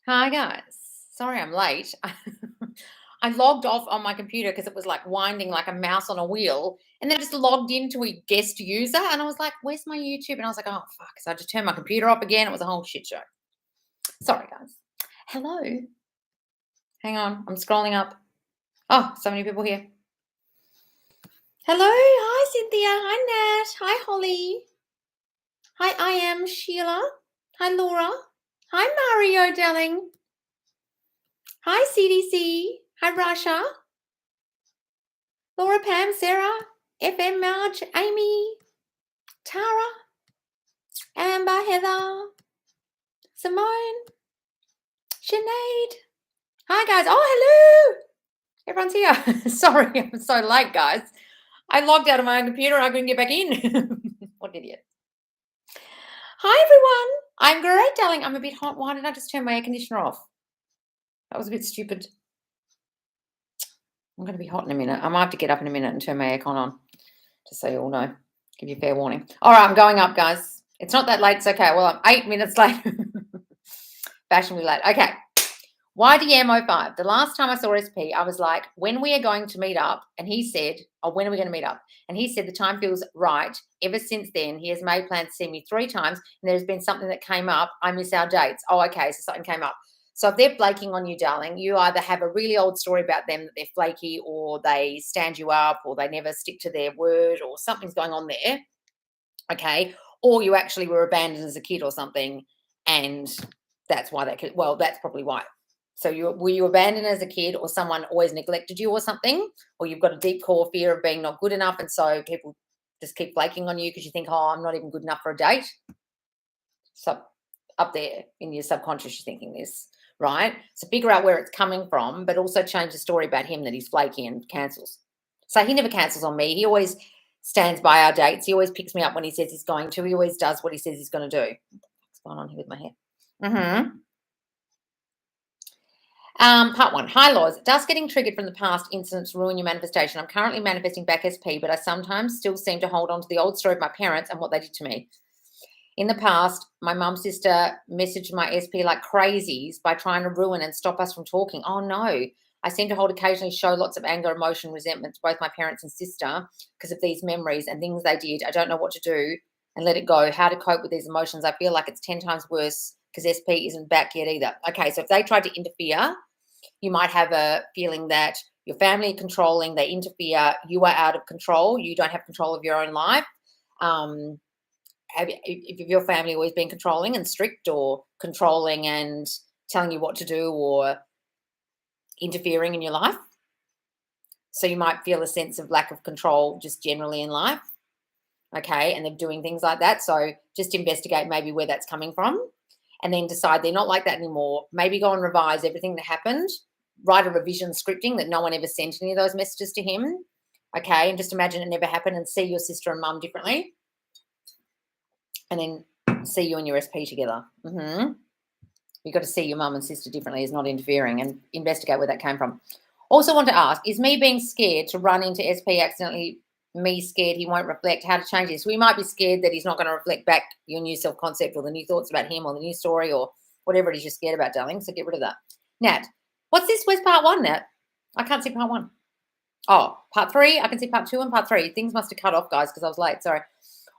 Hi guys. Sorry I'm late. I logged off on my computer because it was like winding like a mouse on a wheel. And then I just logged into a guest user and I was like, where's my YouTube? And I was like, oh fuck. So I just turned my computer off again. It was a whole shit show. Sorry guys. Hello. Hang on. I'm scrolling up. Oh, so many people here. Hello. Hi Cynthia. Hi Nat. Hi Holly. Hi I am Sheila. Hi Laura. Hi Mario darling. Hi CDC. Hi Rasha. Laura, Pam, Sarah, FM, Marge, Amy, Tara, Amber, Heather, Simone, Sinead. Hi, guys. Oh, hello. Everyone's here. Sorry, I'm so late, guys. I logged out of my own computer and I couldn't get back in. What an idiot. Hi, everyone. I'm great, darling. I'm a bit hot. Why did I just turn my air conditioner off? That was a bit stupid. I'm going to be hot in a minute. I might have to get up in a minute and turn my aircon on, just so you all know. Give you fair warning. All right, I'm going up, guys. It's not that late. It's okay. Well, I'm 8 minutes late. Fashionably late. Okay. YDM05. The last time I saw SP, I was like, when we are going to meet up? And he said, oh, when are we going to meet up? And he said, the time feels right. Ever since then, he has made plans to see me 3 times. And there's been something that came up. I miss our dates. Oh, okay. So something came up. So if they're flaking on you, darling, you either have a really old story about them that they're flaky, or they stand you up, or they never stick to their word, or something's going on there. Okay. Or you actually were abandoned as a kid or something. And that's why that could, well, that's probably why. So were you abandoned as a kid, or someone always neglected you or something? Or you've got a deep core fear of being not good enough. And so people just keep flaking on you because you think, oh, I'm not even good enough for a date. So up there in your subconscious, you're thinking this, right? So figure out where it's coming from, but also change the story about him that he's flaky and cancels. So he never cancels on me. He always stands by our dates. He always picks me up when he says he's going to. He always does what he says he's going to do. What's going on here with my hair? Part 1. Hi, Laws. Does getting triggered from the past incidents ruin your manifestation? I'm currently manifesting back SP, but I sometimes still seem to hold on to the old story of my parents and what they did to me. In the past, my mum's sister messaged my SP like crazies by trying to ruin and stop us from talking. Oh, no. I seem to occasionally show lots of anger, emotion, resentment to both my parents and sister because of these memories and things they did. I don't know what to do and let it go. How to cope with these emotions. I feel like it's 10 times worse because SP isn't back yet either. Okay, so if they tried to interfere, you might have a feeling that your family are controlling, they interfere, you are out of control, you don't have control of your own life. If your family always been controlling and strict, or controlling and telling you what to do, or interfering in your life? So you might feel a sense of lack of control just generally in life. Okay, and they're doing things like that. So just investigate maybe where that's coming from, and then decide they're not like that anymore. Maybe go and revise everything that happened. Write a revision scripting that no one ever sent any of those messages to him. Okay, and just imagine it never happened, and see your sister and mum differently. And then see you and your SP together. You've got to see your mum and sister differently as not interfering, and investigate where that came from. Also want to ask, is me being scared to run into SP accidentally me scared he won't reflect? How to change this? We might be scared that he's not going to reflect back your new self-concept, or the new thoughts about him, or the new story, or whatever it is you're scared about, darling. So get rid of that. Nat, what's this? Where's part 1, Nat? I can't see part 1. Oh, part 3. I can see part 2 and part 3. Things must have cut off, guys, because I was late. Sorry.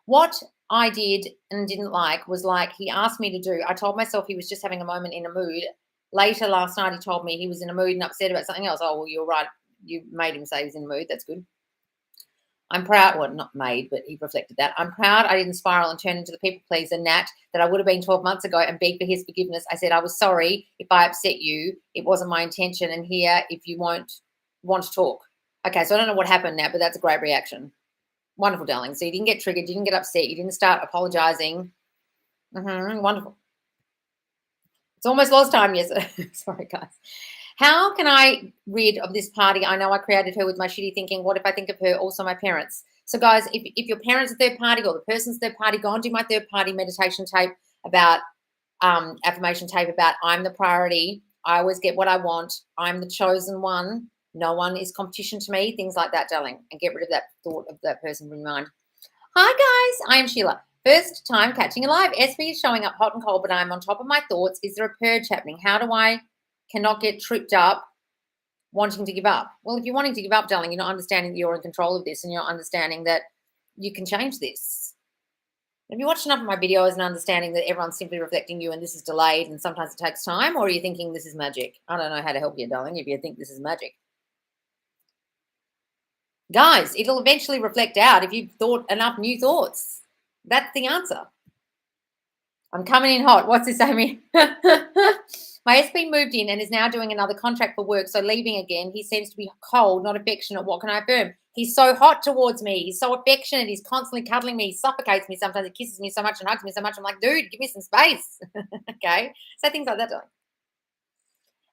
What I did and didn't like was, like, he asked me to do. I told myself he was just having a moment in a mood. Later last night, he told me he was in a mood and upset about something else. Oh, well, you're right. You made him say he was in a mood. That's good. I'm proud. Well, not made, but he reflected that. I'm proud I didn't spiral and turn into the people pleaser, Nat, that I would have been 12 months ago, and beg for his forgiveness. I said, I was sorry if I upset you. It wasn't my intention. And here, if you won't want to talk. Okay, so I don't know what happened, Nat, but that's a great reaction. Wonderful, darling. So you didn't get triggered. You didn't get upset. You didn't start apologizing. Wonderful. It's almost lost time. Yes. Sorry, guys. How can I rid of this party? I know I created her with my shitty thinking. What if I think of her also my parents? So, guys, if your parents are third party, or the person's third party, go and do my third party meditation tape about affirmation tape about I'm the priority. I always get what I want. I'm the chosen one. No one is competition to me. Things like that, darling. And get rid of that thought of that person in your mind. Hi, guys. I am Sheila. First time catching a live. SP is showing up hot and cold, but I'm on top of my thoughts. Is there a purge happening? How do I cannot get tripped up wanting to give up? Well, if you're wanting to give up, darling, you're not understanding that you're in control of this and you're not understanding that you can change this. If you're watching up my videos and understanding that everyone's simply reflecting you and this is delayed and sometimes it takes time, or are you thinking this is magic? I don't know how to help you, darling, if you think this is magic. Guys, it'll eventually reflect out if you've thought enough new thoughts. That's the answer. I'm coming in hot. What's this, Amy? My SP moved in and is now doing another contract for work, so leaving again. He seems to be cold, not affectionate. What can I affirm? He's so hot towards me. He's so affectionate. He's constantly cuddling me. He suffocates me sometimes. He kisses me so much and hugs me so much. I'm like, dude, give me some space. Okay? So things like that,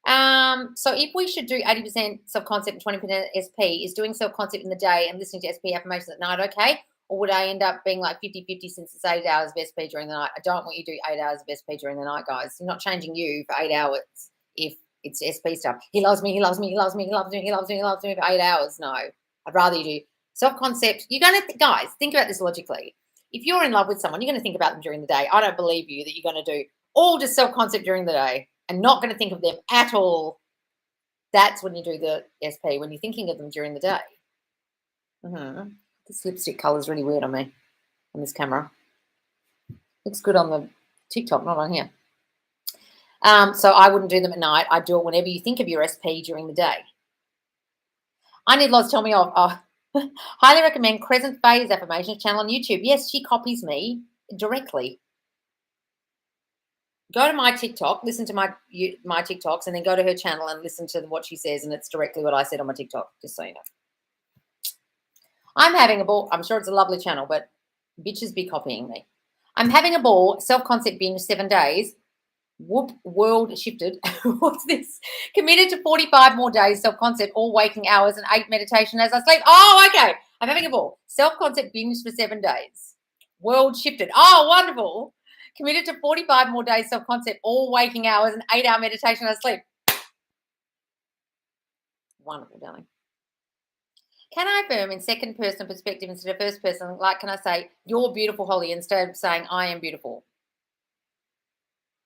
darling. So if we should do 80% self-concept and 20% SP, is doing self-concept in the day and listening to SP affirmations at night okay? Or would I end up being like 50-50 since it's 8 hours of SP during the night? I don't want you to do 8 hours of SP during the night, guys. You're not changing you for 8 hours if it's SP stuff. He loves me, he loves me, he loves me, he loves me, he loves me, he loves me for 8 hours. No, I'd rather you do self-concept. You're going to, guys, think about this logically. If you're in love with someone, you're going to think about them during the day. I don't believe you that you're going to do all just self-concept during the day and not going to think of them at all. That's when you do the SP, when you're thinking of them during the day. This lipstick color is really weird on me, on this camera. Looks good on the TikTok, not on here. So I wouldn't do them at night. I do it whenever you think of your SP during the day. I need Loz, tell me off. Highly recommend Crescent Phase Affirmations channel on YouTube. Yes, she copies me directly. Go to my TikTok, listen to my TikToks, and then go to her channel and listen to what she says, and it's directly what I said on my TikTok, just so you know. I'm having a ball. I'm sure it's a lovely channel, but bitches be copying me. I'm having a ball. Self-concept binge 7 days. Whoop, world shifted. What's this? Committed to 45 more days. Self-concept, all waking hours and 8 meditation as I sleep. Oh, okay. I'm having a ball. Self-concept binge for 7 days. World shifted. Oh, wonderful. Committed to 45 more days. Self-concept, all waking hours and 8-hour meditation as I sleep. Wonderful, darling. Can I affirm in second person perspective instead of first person? Like, can I say, you're beautiful, Holly, instead of saying, I am beautiful?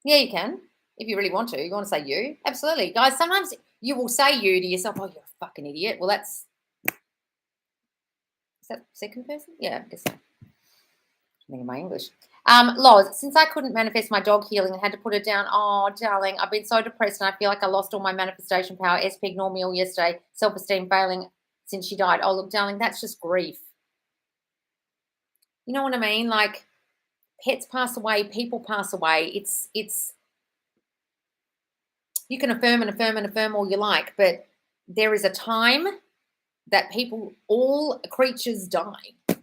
Yeah, you can. If you really want to. You want to say you? Absolutely. Guys, sometimes you will say you to yourself, oh, you're a fucking idiot. Well, that's... Is that second person? Yeah, I guess so. I think of my English. Loz, since I couldn't manifest my dog healing and had to put it down, oh, darling, I've been so depressed and I feel like I lost all my manifestation power. SP ignored me all yesterday. Self-esteem failing since she died. Oh, look, darling, that's just grief. You know what I mean? Like, pets pass away, people pass away. It's you can affirm and affirm and affirm all you like, but there is a time that people, all creatures die.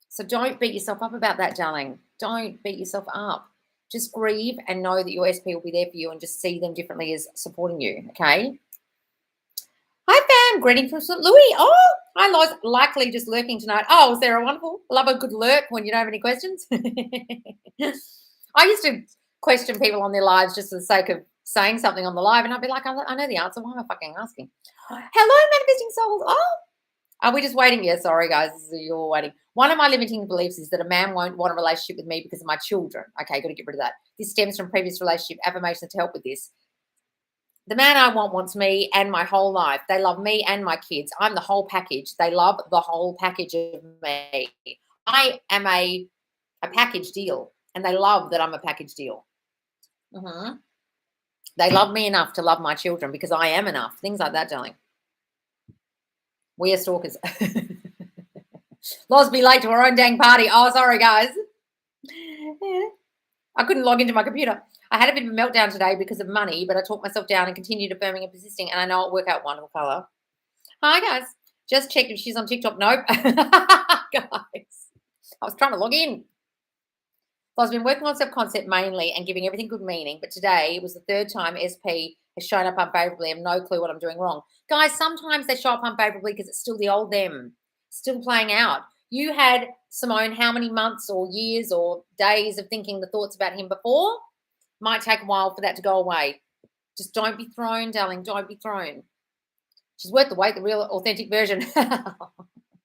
So don't beat yourself up about that, darling. Don't beat yourself up. Just grieve and know that your SP will be there for you and just see them differently as supporting you, okay? Hi, fam. Greeting from St. Louis. Oh, hi, Loz. Likely just lurking tonight. Oh, Sarah, wonderful. Love a good lurk when you don't have any questions. I used to question people on their lives just for the sake of saying something on the live, and I'd be like, I know the answer. Why am I fucking asking? Hello, manifesting souls. Oh, are we just waiting? Yeah, sorry, guys. You're waiting. One of my limiting beliefs is that a man won't want a relationship with me because of my children. Okay, got to get rid of that. This stems from previous relationship affirmations to help with this. The man I want wants me and my whole life. They love me and my kids. I'm the whole package. They love the whole package of me. I am a package deal, and they love that I'm a package deal. They love me enough to love my children because I am enough. Things like that, darling. We are stalkers. Loz, be late to our own dang party. Oh, sorry, guys. I couldn't log into my computer. I had a bit of a meltdown today because of money, but I talked myself down and continued affirming and persisting, and I know it'll work out wonderful color. Hi, guys. Just checked if she's on TikTok. Nope. Guys, I was trying to log in. So I've been working on self-concept mainly and giving everything good meaning, but today it was the third time SP has shown up unfavorably. I have no clue what I'm doing wrong. Guys, sometimes they show up unfavorably because it's still the old them, still playing out. You had, Simone, how many months or years or days of thinking the thoughts about him before? Might take a while for that to go away. Just don't be thrown, darling. Don't be thrown. She's worth the wait, the real authentic version.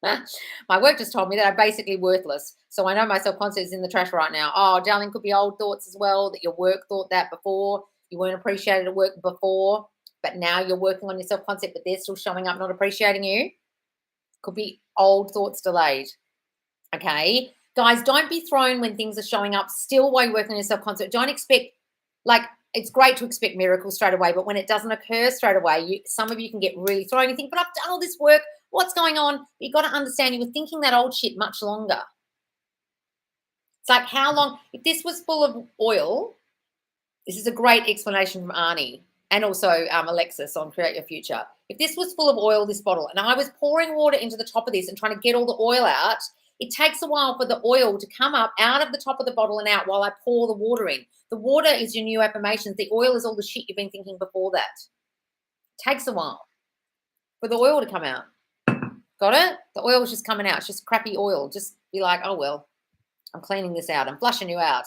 My work just told me that I'm basically worthless. So I know my self-concept is in the trash right now. Oh, darling, could be old thoughts as well, that your work thought that before. You weren't appreciated at work before, but now you're working on your self-concept, but they're still showing up not appreciating you. Could be old thoughts delayed. Okay. Guys, don't be thrown when things are showing up still while you're working on your self-concept. Don't expect, like, it's great to expect miracles straight away, but when it doesn't occur straight away, some of you can get really thrown. You think, but I've done all this work. What's going on? You've got to understand you were thinking that old shit much longer. It's like, how long? If this was full of oil, this is a great explanation from Arnie and also Alexis on Create Your Future. If this was full of oil, this bottle, and I was pouring water into the top of this and trying to get all the oil out, it takes a while for the oil to come up out of the top of the bottle and out while I pour the water in. The water is your new affirmations. The oil is all the shit you've been thinking before that. It takes a while for the oil to come out. Got it? The oil is just coming out. It's just crappy oil. Just be like, oh, well, I'm cleaning this out. I'm flushing you out.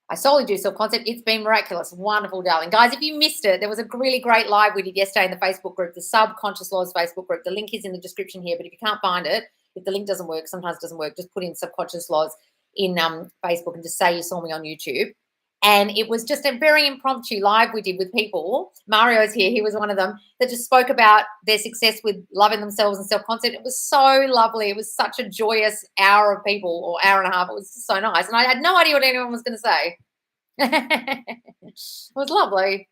I solely do self-concept. It's been miraculous. Wonderful, darling. Guys, if you missed it, there was a really great live we did yesterday in the Facebook group, the Subconscious Laws Facebook group. The link is in the description here, but if you can't find it, if the link doesn't work, sometimes it doesn't work, just put in Subconscious Laws in Facebook and just say you saw me on YouTube. And it was just a very impromptu live we did with people. Mario's here. He was one of them that just spoke about their success with loving themselves and self-concept. It was so lovely. It was such a joyous hour of people, or hour and a half. It was just so nice. And I had no idea what anyone was going to say. It was lovely.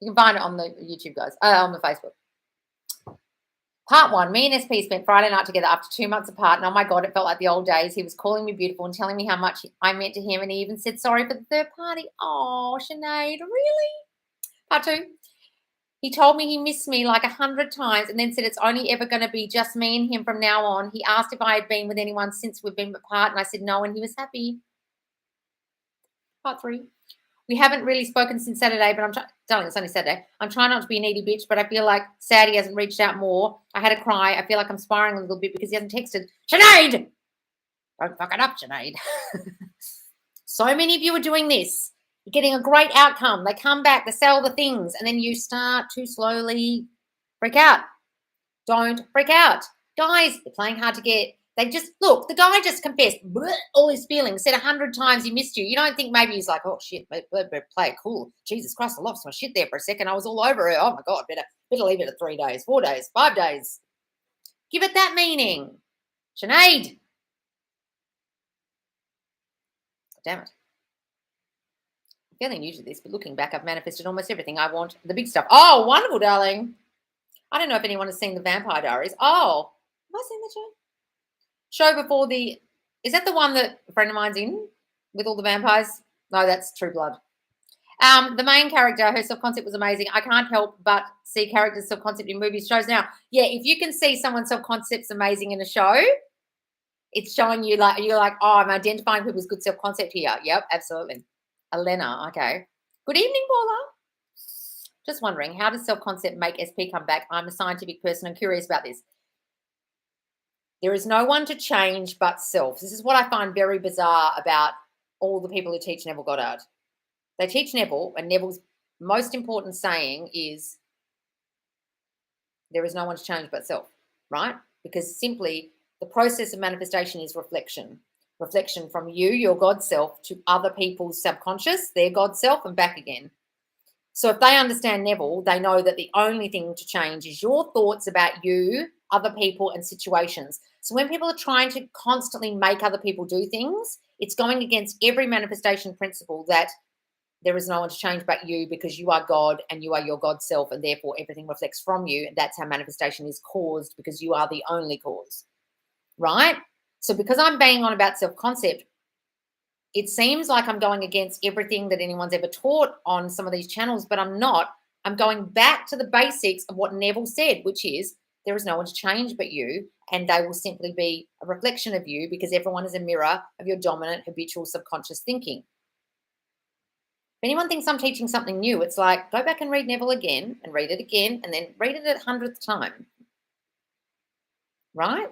You can find it on the YouTube, guys, on the Facebook. Part 1, me and SP spent Friday night together after 2 months apart, and oh my God, it felt like the old days. He was calling me beautiful and telling me how much I meant to him, and he even said sorry for the third party. Oh, Sinead, really? Part 2, he told me he missed me like 100 times and then said it's only ever going to be just me and him from now on. He asked if I had been with anyone since we've been apart, and I said no, and he was happy. Part 3. We haven't really spoken since Saturday, but darling, it's only Saturday. I'm trying not to be a needy bitch, but I feel like Sadie hasn't reached out more. I had a cry. I feel like I'm spiraling a little bit because he hasn't texted. Sinead! Don't fuck it up, Sinead. So many of you are doing this. You're getting a great outcome. They come back, they sell the things, and then you start to slowly freak out. Don't freak out. Guys, they're playing hard to get. They just, look, the guy just confessed all his feelings, said 100 times he missed you. You don't think maybe he's like, oh, shit, better play it cool. Jesus Christ, I lost my shit there for a second. I was all over it. Oh, my God, better leave it at 3 days, 4 days, 5 days. Give it that meaning. Sinead. Damn it. I'm feeling new to this, but looking back, I've manifested almost everything I want. The big stuff. Oh, wonderful, darling. I don't know if anyone has seen the Vampire Diaries. Oh, have I seen that show before is that the one that a friend of mine's in with all the vampires? No, that's True Blood. The main character, her self-concept was amazing. I can't help but see characters' self-concept in movies, shows now. Yeah, if you can see someone's self-concept's amazing in a show, it's showing you like, you're like, oh, I'm identifying people's good self-concept here. Yep, absolutely. Elena, okay. Good evening, Paula. Just wondering, how does self-concept make SP come back? I'm a scientific person. I'm curious about this. There is no one to change but self. This is what I find very bizarre about all the people who teach Neville Goddard. They teach Neville, and Neville's most important saying is there is no one to change but self, right? Because simply the process of manifestation is reflection. Reflection from you, your God self, to other people's subconscious, their God self, and back again. So if they understand Neville, they know that the only thing to change is your thoughts about you, other people, and situations. So when people are trying to constantly make other people do things, it's going against every manifestation principle that there is no one to change but you, because you are God and you are your God self, and therefore everything reflects from you. And that's how manifestation is caused, because you are the only cause, right? So because I'm banging on about self-concept, it seems like I'm going against everything that anyone's ever taught on some of these channels, but I'm not. I'm going back to the basics of what Neville said, which is there is no one to change but you, and they will simply be a reflection of you, because everyone is a mirror of your dominant, habitual, subconscious thinking. If anyone thinks I'm teaching something new, it's like, go back and read Neville again, and read it again, and then read it at 100th time, right?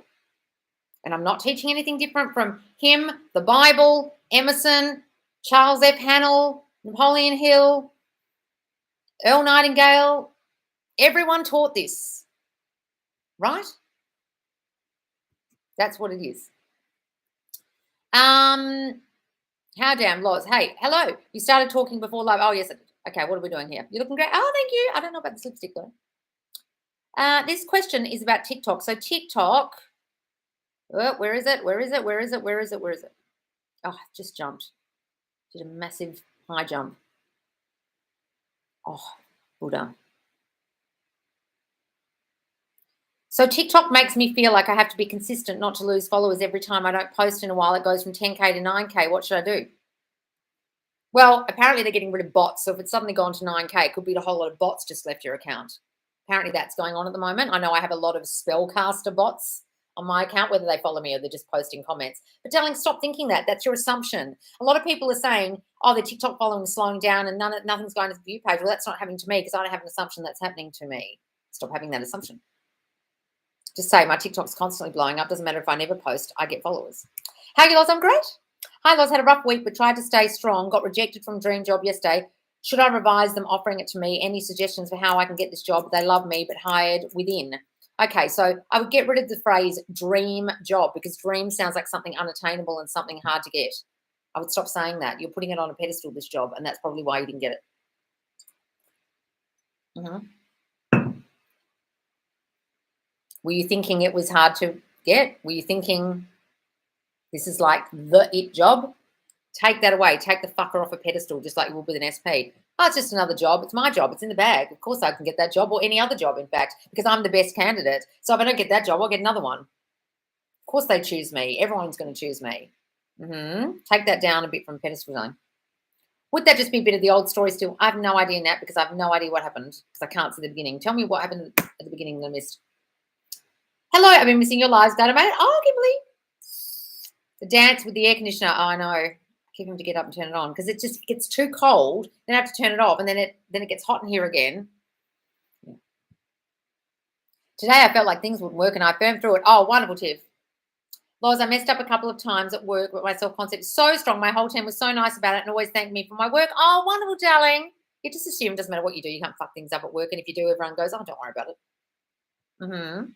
And I'm not teaching anything different from him, the Bible, Emerson, Charles F. Hannell, Napoleon Hill, Earl Nightingale. Everyone taught this, right? That's what it is. How damn Loz. Hey, hello. You started talking before live. Oh, yes. Okay, what are we doing here? You're looking great. Oh, thank you. I don't know about this lipstick though. This question is about TikTok. So TikTok, where is it? Where is it? Where is it? Where is it? Where is it? Oh, I just jumped. Did a massive high jump. Oh, Buddha. So TikTok makes me feel like I have to be consistent not to lose followers every time I don't post in a while. It goes from 10K to 9K. What should I do? Well, apparently they're getting rid of bots. So if it's suddenly gone to 9K, it could be a whole lot of bots just left your account. Apparently that's going on at the moment. I know I have a lot of spellcaster bots on my account, whether they follow me or they're just posting comments. But darling, stop thinking that. That's your assumption. A lot of people are saying, oh, the TikTok following is slowing down and nothing's going to the view page. Well, that's not happening to me because I don't have an assumption that's happening to me. Stop having that assumption. Just say my TikTok's constantly blowing up. Doesn't matter if I never post, I get followers. How are you, Loz? I'm great. Hi, Loz. Had a rough week, but tried to stay strong. Got rejected from dream job yesterday. Should I revise them offering it to me? Any suggestions for how I can get this job? They love me, but hired within. Okay, so I would get rid of the phrase dream job because dream sounds like something unattainable and something hard to get. I would stop saying that. You're putting it on a pedestal, this job, and that's probably why you didn't get it. Were you thinking it was hard to get? Were you thinking this is like the it job? Take that away. Take the fucker off a pedestal, just like you would with an SP. Oh, it's just another job. It's my job. It's in the bag. Of course I can get that job or any other job, in fact, because I'm the best candidate. So if I don't get that job, I'll get another one. Of course they choose me. Everyone's going to choose me. Take that down a bit from pedestal zone. Would that just be a bit of the old story still? I have no idea, Nat, because I have no idea what happened because I can't see the beginning. Tell me what happened at the beginning that I missed. Hello, I've been missing your lives, database. Oh, Kimberly. The dance with the air conditioner. Oh, I know. Keep him to get up and turn it on because it just gets too cold. Then I have to turn it off, and then it gets hot in here again. Yeah. Today I felt like things wouldn't work, and I firmed through it. Oh, wonderful, Tiff. Loz, I messed up a couple of times at work, but my self-concept is so strong. My whole team was so nice about it and always thanked me for my work. Oh, wonderful, darling. You just assume it doesn't matter what you do. You can't fuck things up at work, and if you do, everyone goes, oh, don't worry about it.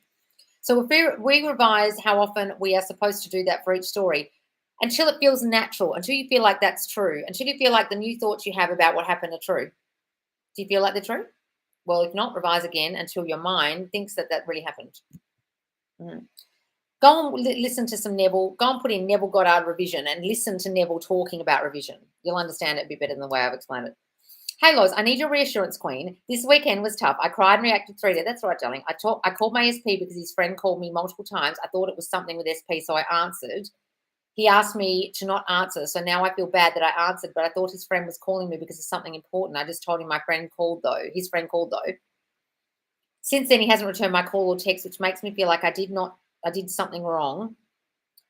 So if we revise how often we are supposed to do that for each story, until it feels natural, until you feel like that's true, until you feel like the new thoughts you have about what happened are true. Do you feel like they're true? Well, if not, revise again until your mind thinks that that really happened. Go and listen to some Neville. Go and put in Neville Goddard revision and listen to Neville talking about revision. You'll understand it a bit better than the way I've explained it. Hey, Loz, I need your reassurance, queen. This weekend was tough. I cried and reacted 3 days. That's right, darling. I called my SP because his friend called me multiple times. I thought it was something with SP, so I answered. He asked me to not answer, so now I feel bad that I answered, but I thought his friend was calling me because of something important. I just told him my friend called, though. His friend called, though. Since then, he hasn't returned my call or text, which makes me feel like I did something wrong.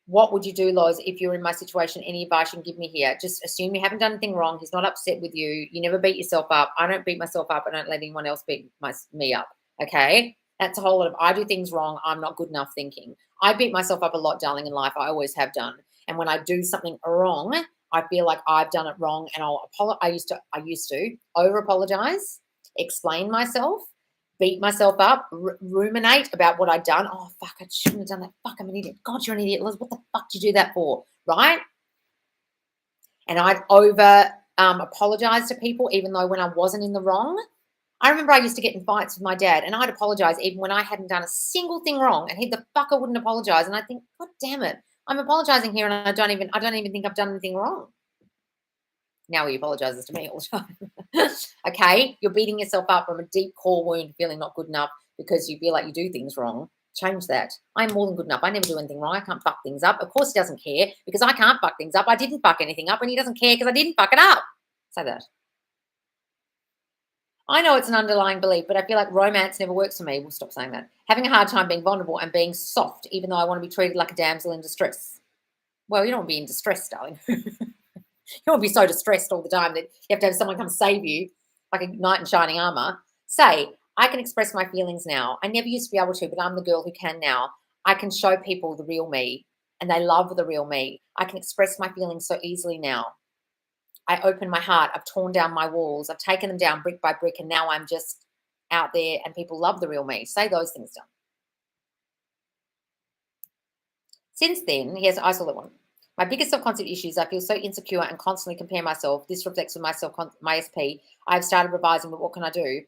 What would you do, Loz, if you're in my situation? Any advice you can give me here? Just assume you haven't done anything wrong. He's not upset with you. You never beat yourself up. I don't beat myself up. I don't let anyone else beat me up, okay? That's a whole lot of I do things wrong. I'm not good enough thinking. I beat myself up a lot, darling, in life. I always have done. And when I do something wrong, I feel like I've done it wrong and I used to over-apologize, explain myself, beat myself up, ruminate about what I'd done. Oh, fuck, I shouldn't have done that. Fuck, I'm an idiot. God, you're an idiot, Liz. What the fuck did you do that for? Right? And I'd apologize to people even though when I wasn't in the wrong. I remember I used to get in fights with my dad and I'd apologize even when I hadn't done a single thing wrong and he, the fucker, wouldn't apologize. And I think, God damn it, I'm apologizing here and I don't even think I've done anything wrong. Now he apologizes to me all the time. Okay, you're beating yourself up from a deep core wound, feeling not good enough because you feel like you do things wrong. Change that. I'm more than good enough. I never do anything wrong. I can't fuck things up. Of course he doesn't care because I can't fuck things up. I didn't fuck anything up and he doesn't care because I didn't fuck it up. Say that. I know it's an underlying belief, but I feel like romance never works for me. We'll stop saying that. Having a hard time being vulnerable and being soft, even though I want to be treated like a damsel in distress. Well, you don't want to be in distress, darling. You don't want to be so distressed all the time that you have to have someone come save you like a knight in shining armor. Say, I can express my feelings now. I never used to be able to, but I'm the girl who can now. I can show people the real me, and they love the real me. I can express my feelings so easily now. I open my heart. I've torn down my walls. I've taken them down brick by brick, and now I'm just out there, and people love the real me. Say those things, Done. Since then, I saw that one. My biggest self-concept issues, I feel so insecure and constantly compare myself. This reflects on my SP. I've started revising, but what can I do?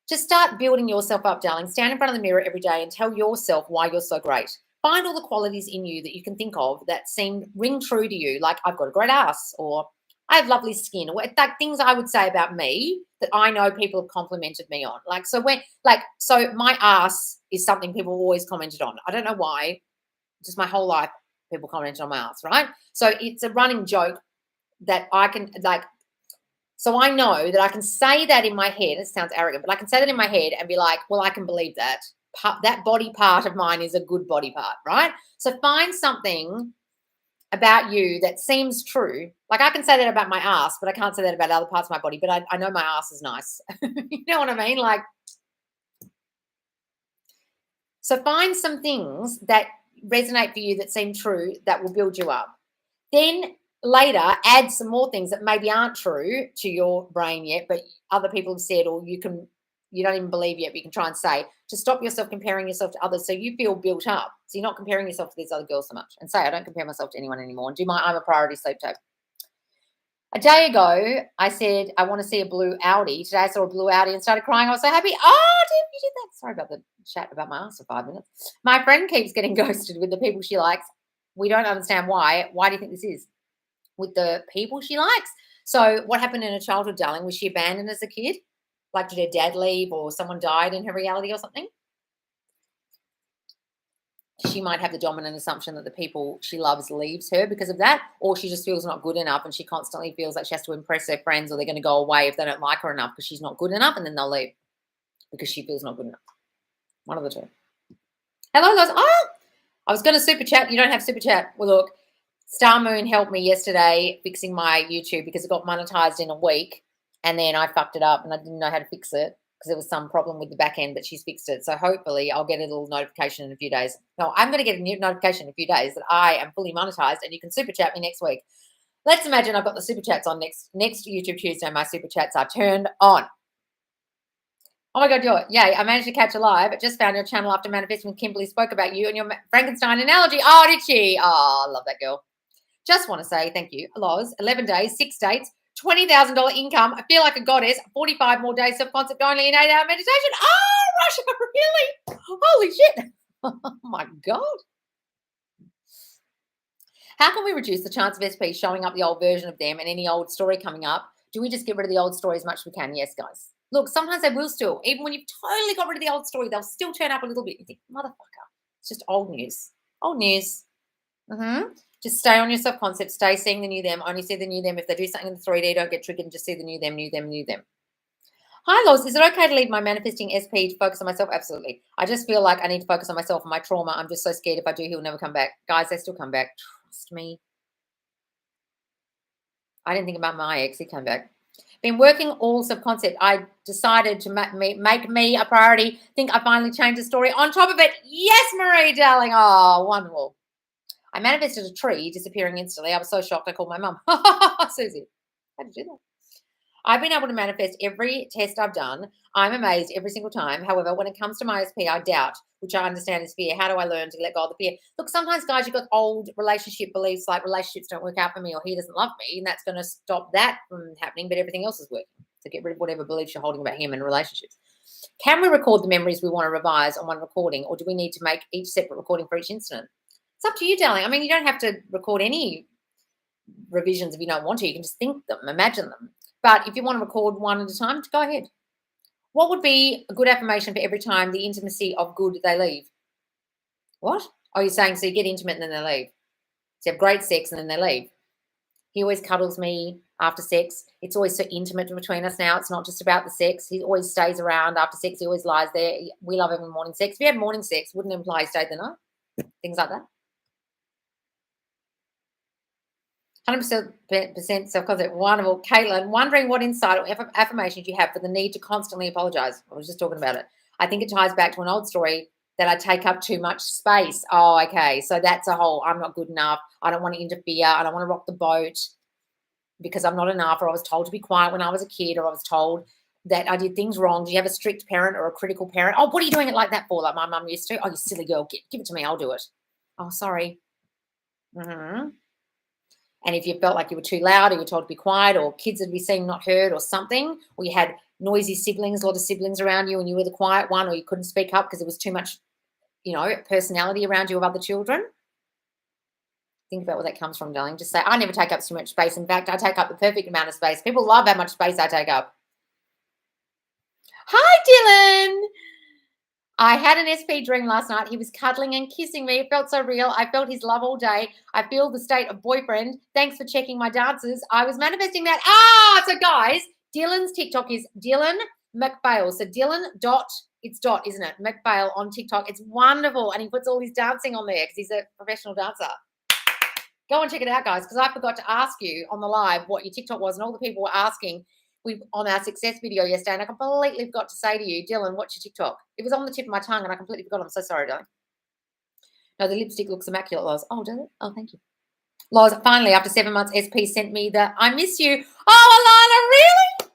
Just start building yourself up, darling. Stand in front of the mirror every day and tell yourself why you're so great. Find all the qualities in you that you can think of that ring true to you, like I've got a great ass, or I have lovely skin, or like things I would say about me that I know people have complimented me on. So my ass is something people have always commented on. I don't know why. Just my whole life, people commented on my ass, right? So it's a running joke that I can so I know that I can say that in my head. It sounds arrogant, but I can say that in my head and be like, well, I can believe that. That body part of mine is a good body part, right? So find something about you that seems true. Like I can say that about my ass, but I can't say that about other parts of my body. But I know my ass is nice. You know what I mean? Like, so find some things that resonate for you that seem true that will build you up. Then later add some more things that maybe aren't true to your brain yet, but other people have said, or you don't even believe yet, but you can try and say, to stop yourself comparing yourself to others so you feel built up. So you're not comparing yourself to these other girls so much. And say, I don't compare myself to anyone anymore. And do my I'm a priority sleep tape. A day ago, I said, I want to see a blue Audi. Today I saw a blue Audi and started crying. I was so happy. Oh, you did that. Sorry about the chat about my ass for 5 minutes. My friend keeps getting ghosted with the people she likes. We don't understand why. Why do you think this is? With the people she likes. So what happened in her childhood, darling? Was she abandoned as a kid? Like did her dad leave or someone died in her reality or something? She might have the dominant assumption that the people she loves leaves her because of that, or she just feels not good enough and she constantly feels like she has to impress her friends or they're going to go away if they don't like her enough because she's not good enough, and then they'll leave because she feels not good enough. One of the two. Hello, guys. Oh, I was going to super chat. You don't have super chat. Well, look, Star Moon helped me yesterday fixing my YouTube because it got monetized in a week, and then I fucked it up and I didn't know how to fix it because there was some problem with the back end, but she's fixed it. So hopefully I'll get a little notification in a few days. No, I'm going to get a new notification in a few days that I am fully monetized and you can super chat me next week. Let's imagine I've got the super chats on next YouTube Tuesday. My super chats are turned on. Oh my God, yay. I managed to catch a live. I just found your channel after manifesting when Kimberly spoke about you and your Frankenstein analogy. Oh, did she? Oh, I love that girl. Just want to say thank you. Loz, 11 days, 6 dates, $20,000 income. I feel like a goddess. 45 more days self-concept only in 8-hour meditation. Oh, Russia, really? Holy shit. Oh my God. How can we reduce the chance of SP showing up the old version of them and any old story coming up? Do we just get rid of the old story as much as we can? Yes, guys. Look, sometimes they will still. Even when you've totally got rid of the old story, they'll still turn up a little bit. You think, motherfucker, it's just old news. Old news. Just stay on your self-concept. Stay seeing the new them. Only see the new them. If they do something in the 3D, don't get triggered and just see the new them, new them, new them. Hi, Loz. Is it okay to leave my manifesting SP to focus on myself? Absolutely. I just feel like I need to focus on myself and my trauma. I'm just so scared if I do, he'll never come back. Guys, they still come back. Trust me. I didn't think about my ex. He came back. Been working all subconcept. I decided to make me a priority. Think I finally changed the story. On top of it, yes, Marie, darling. Oh, wonderful. I manifested a tree disappearing instantly. I was so shocked I called my mum. Susie, how did you do that? I've been able to manifest every test I've done. I'm amazed every single time. However, when it comes to my SP, I doubt, which I understand is fear. How do I learn to let go of the fear? Look, sometimes, guys, you've got old relationship beliefs like relationships don't work out for me or he doesn't love me, and that's going to stop that from happening, but everything else is working. So get rid of whatever beliefs you're holding about him and relationships. Can we record the memories we want to revise on one recording, or do we need to make each separate recording for each incident? It's up to you, darling. I mean, you don't have to record any revisions if you don't want to. You can just think them, imagine them. But if you want to record one at a time, go ahead. What would be a good affirmation for every time the intimacy of good they leave? What? Oh, you're saying so you get intimate and then they leave. So you have great sex and then they leave. He always cuddles me after sex. It's always so intimate between us now. It's not just about the sex. He always stays around after sex. He always lies there. We love having morning sex. If you had morning sex, wouldn't imply he stayed the night. Things like that. 100% self-concept. Wonderful. Caitlin, wondering what insight or affirmations you have for the need to constantly apologize. I was just talking about it. I think it ties back to an old story that I take up too much space. Oh, okay. So that's a whole, I'm not good enough. I don't want to interfere. I don't want to rock the boat because I'm not enough, or I was told to be quiet when I was a kid, or I was told that I did things wrong. Do you have a strict parent or a critical parent? Oh, what are you doing it like that for? Like my mum used to. Oh, you silly girl. Give it to me. I'll do it. Oh, sorry. Hmm. And if you felt like you were too loud, or you were told to be quiet, or kids would be seen not heard, or something, or you had noisy siblings, a lot of siblings around you, and you were the quiet one, or you couldn't speak up because there was too much, personality around you of other children. Think about where that comes from, darling. Just say, I never take up too much space. In fact, I take up the perfect amount of space. People love how much space I take up. Hi, Dylan. I had an SP dream last night. He was cuddling and kissing me. It felt so real. I felt his love all day. I feel the state of boyfriend. Thanks for checking my dances. I was manifesting that. So guys, Dylan's TikTok is Dylan McBale. So Dylan it's dot, isn't it? McBale on TikTok. It's wonderful. And he puts all his dancing on there because he's a professional dancer. Go and check it out, guys, because I forgot to ask you on the live what your TikTok was, and all the people were asking on our success video yesterday, and I completely forgot to say to you, Dylan, what's your TikTok? It was on the tip of my tongue, and I completely forgot. I'm so sorry, darling. No, the lipstick looks immaculate, Loz. Oh, does it? Oh, thank you. Loz, finally, after 7 months, SP sent me the I miss you. Oh, Alana, really?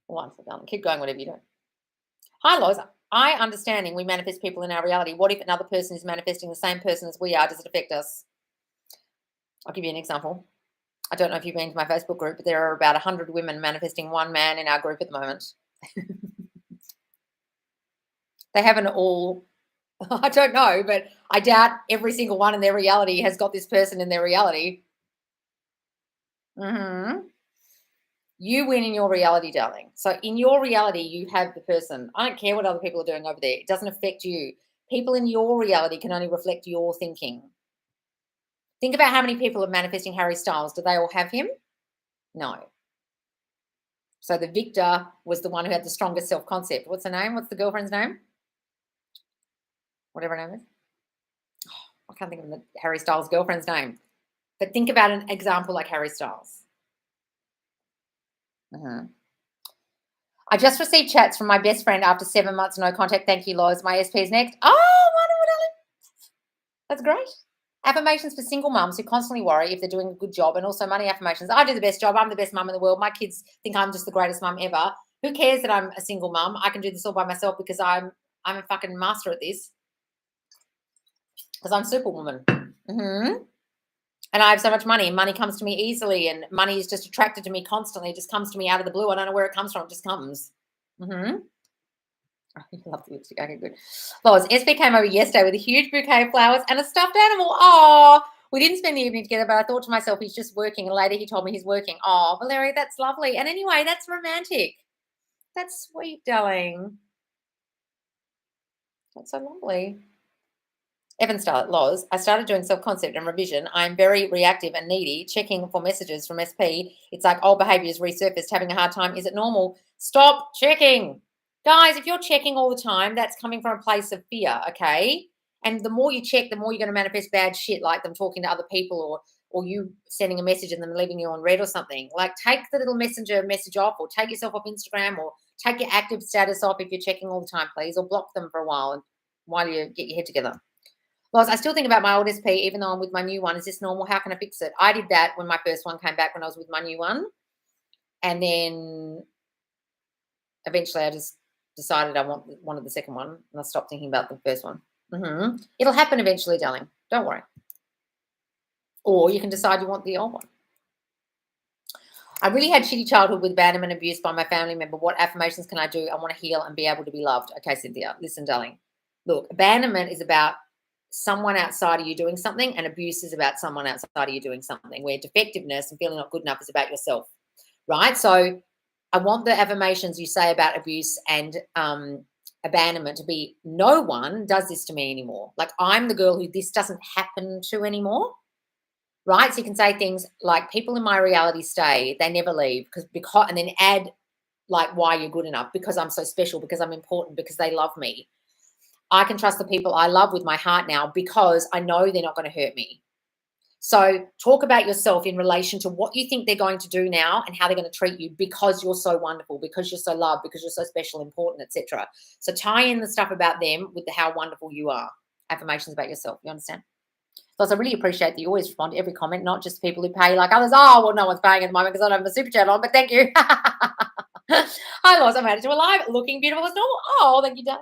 Wonderful, darling. Keep going, whatever you do. Hi, Loz. Understanding we manifest people in our reality. What if another person is manifesting the same person as we are? Does it affect us? I'll give you an example. I don't know if you've been to my Facebook group, but there are about 100 women manifesting one man in our group at the moment. They haven't all, I don't know, but I doubt every single one in their reality has got this person in their reality. You win in your reality, darling. So in your reality, you have the person. I don't care what other people are doing over there. It doesn't affect you. People in your reality can only reflect your thinking. Think about how many people are manifesting Harry Styles. Do they all have him? No. So the victor was the one who had the strongest self-concept. What's her name? What's the girlfriend's name? Whatever her name is. I can't think of the Harry Styles' girlfriend's name. But think about an example like Harry Styles. I just received chats from my best friend after 7 months, no contact. Thank you, Loz. My SP is next. Oh, wonderful, darling. That's great. Affirmations for single mums who constantly worry if they're doing a good job, and also money affirmations. I do the best job. I'm the best mum in the world. My kids think I'm just the greatest mum ever. Who cares that I'm a single mum? I can do this all by myself because I'm a fucking master at this. Because I'm Superwoman. And I have so much money, and money comes to me easily, and money is just attracted to me constantly. It just comes to me out of the blue. I don't know where it comes from. It just comes. I love the lipstick. Okay, good. Loz, SB came over yesterday with a huge bouquet of flowers and a stuffed animal. Oh, we didn't spend the evening together, but I thought to myself, he's just working. And later he told me he's working. Oh, Valeria, that's lovely. And anyway, that's romantic. That's sweet, darling. That's so lovely. Evan Starlet, Loz, I started doing self-concept and revision. I'm very reactive and needy, checking for messages from SP. It's like old behaviors resurfaced, having a hard time. Is it normal? Stop checking. Guys, if you're checking all the time, that's coming from a place of fear, okay? And the more you check, the more you're going to manifest bad shit, like them talking to other people, or you sending a message and them leaving you on red or something. Like, take the little messenger message off, or take yourself off Instagram, or take your active status off if you're checking all the time, please, or block them for a while while you get your head together. Well, I still think about my old SP, even though I'm with my new one. Is this normal? How can I fix it? I did that when my first one came back when I was with my new one. And then eventually I just decided I wanted the second one, and I stopped thinking about the first one. It'll happen eventually, darling. Don't worry. Or you can decide you want the old one. I really had shitty childhood with abandonment and abuse by my family member. What affirmations can I do? I want to heal and be able to be loved. Okay, Cynthia, listen, darling. Look, abandonment is about someone outside of you doing something, and abuse is about someone outside of you doing something, where defectiveness and feeling not good enough is about yourself, right? So I want the affirmations you say about abuse and abandonment to be, no one does this to me anymore. Like, I'm the girl who this doesn't happen to anymore, right? So you can say things like, people in my reality stay, they never leave, because and then add like why you're good enough, because I'm so special, because I'm important, because they love me. I can trust the people I love with my heart now because I know they're not going to hurt me. So talk about yourself in relation to what you think they're going to do now and how they're going to treat you, because you're so wonderful, because you're so loved, because you're so special, important, etc. So tie in the stuff about them with how wonderful you are. Affirmations about yourself. You understand? So I really appreciate that you always respond to every comment, not just people who pay like others. Oh, well, no one's paying at the moment because I don't have a super chat on, but thank you. Hi, Loz. I'm added to a live. Looking beautiful as normal. Oh, thank you, Dad.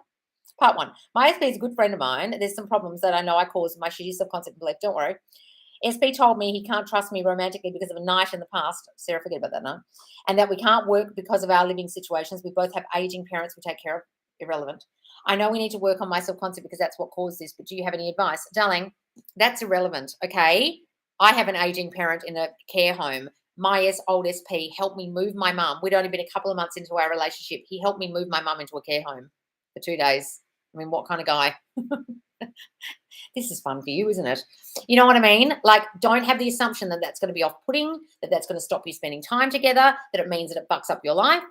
Part one. My SP is a good friend of mine. There's some problems that I know I caused my shitty subconscious belief. Don't worry. SP told me he can't trust me romantically because of a night in the past. Sarah, forget about that now. And that we can't work because of our living situations. We both have aging parents we take care of. Irrelevant. I know we need to work on my subconscious because that's what caused this, but do you have any advice? Darling, that's irrelevant, okay? I have an aging parent in a care home. My old SP helped me move my mum. We'd only been a couple of months into our relationship. He helped me move my mum into a care home for 2 days. I mean, what kind of guy? This is fun for you, isn't it? You know what I mean? Like, don't have the assumption that that's going to be off-putting, that that's going to stop you spending time together, that it means that it fucks up your life,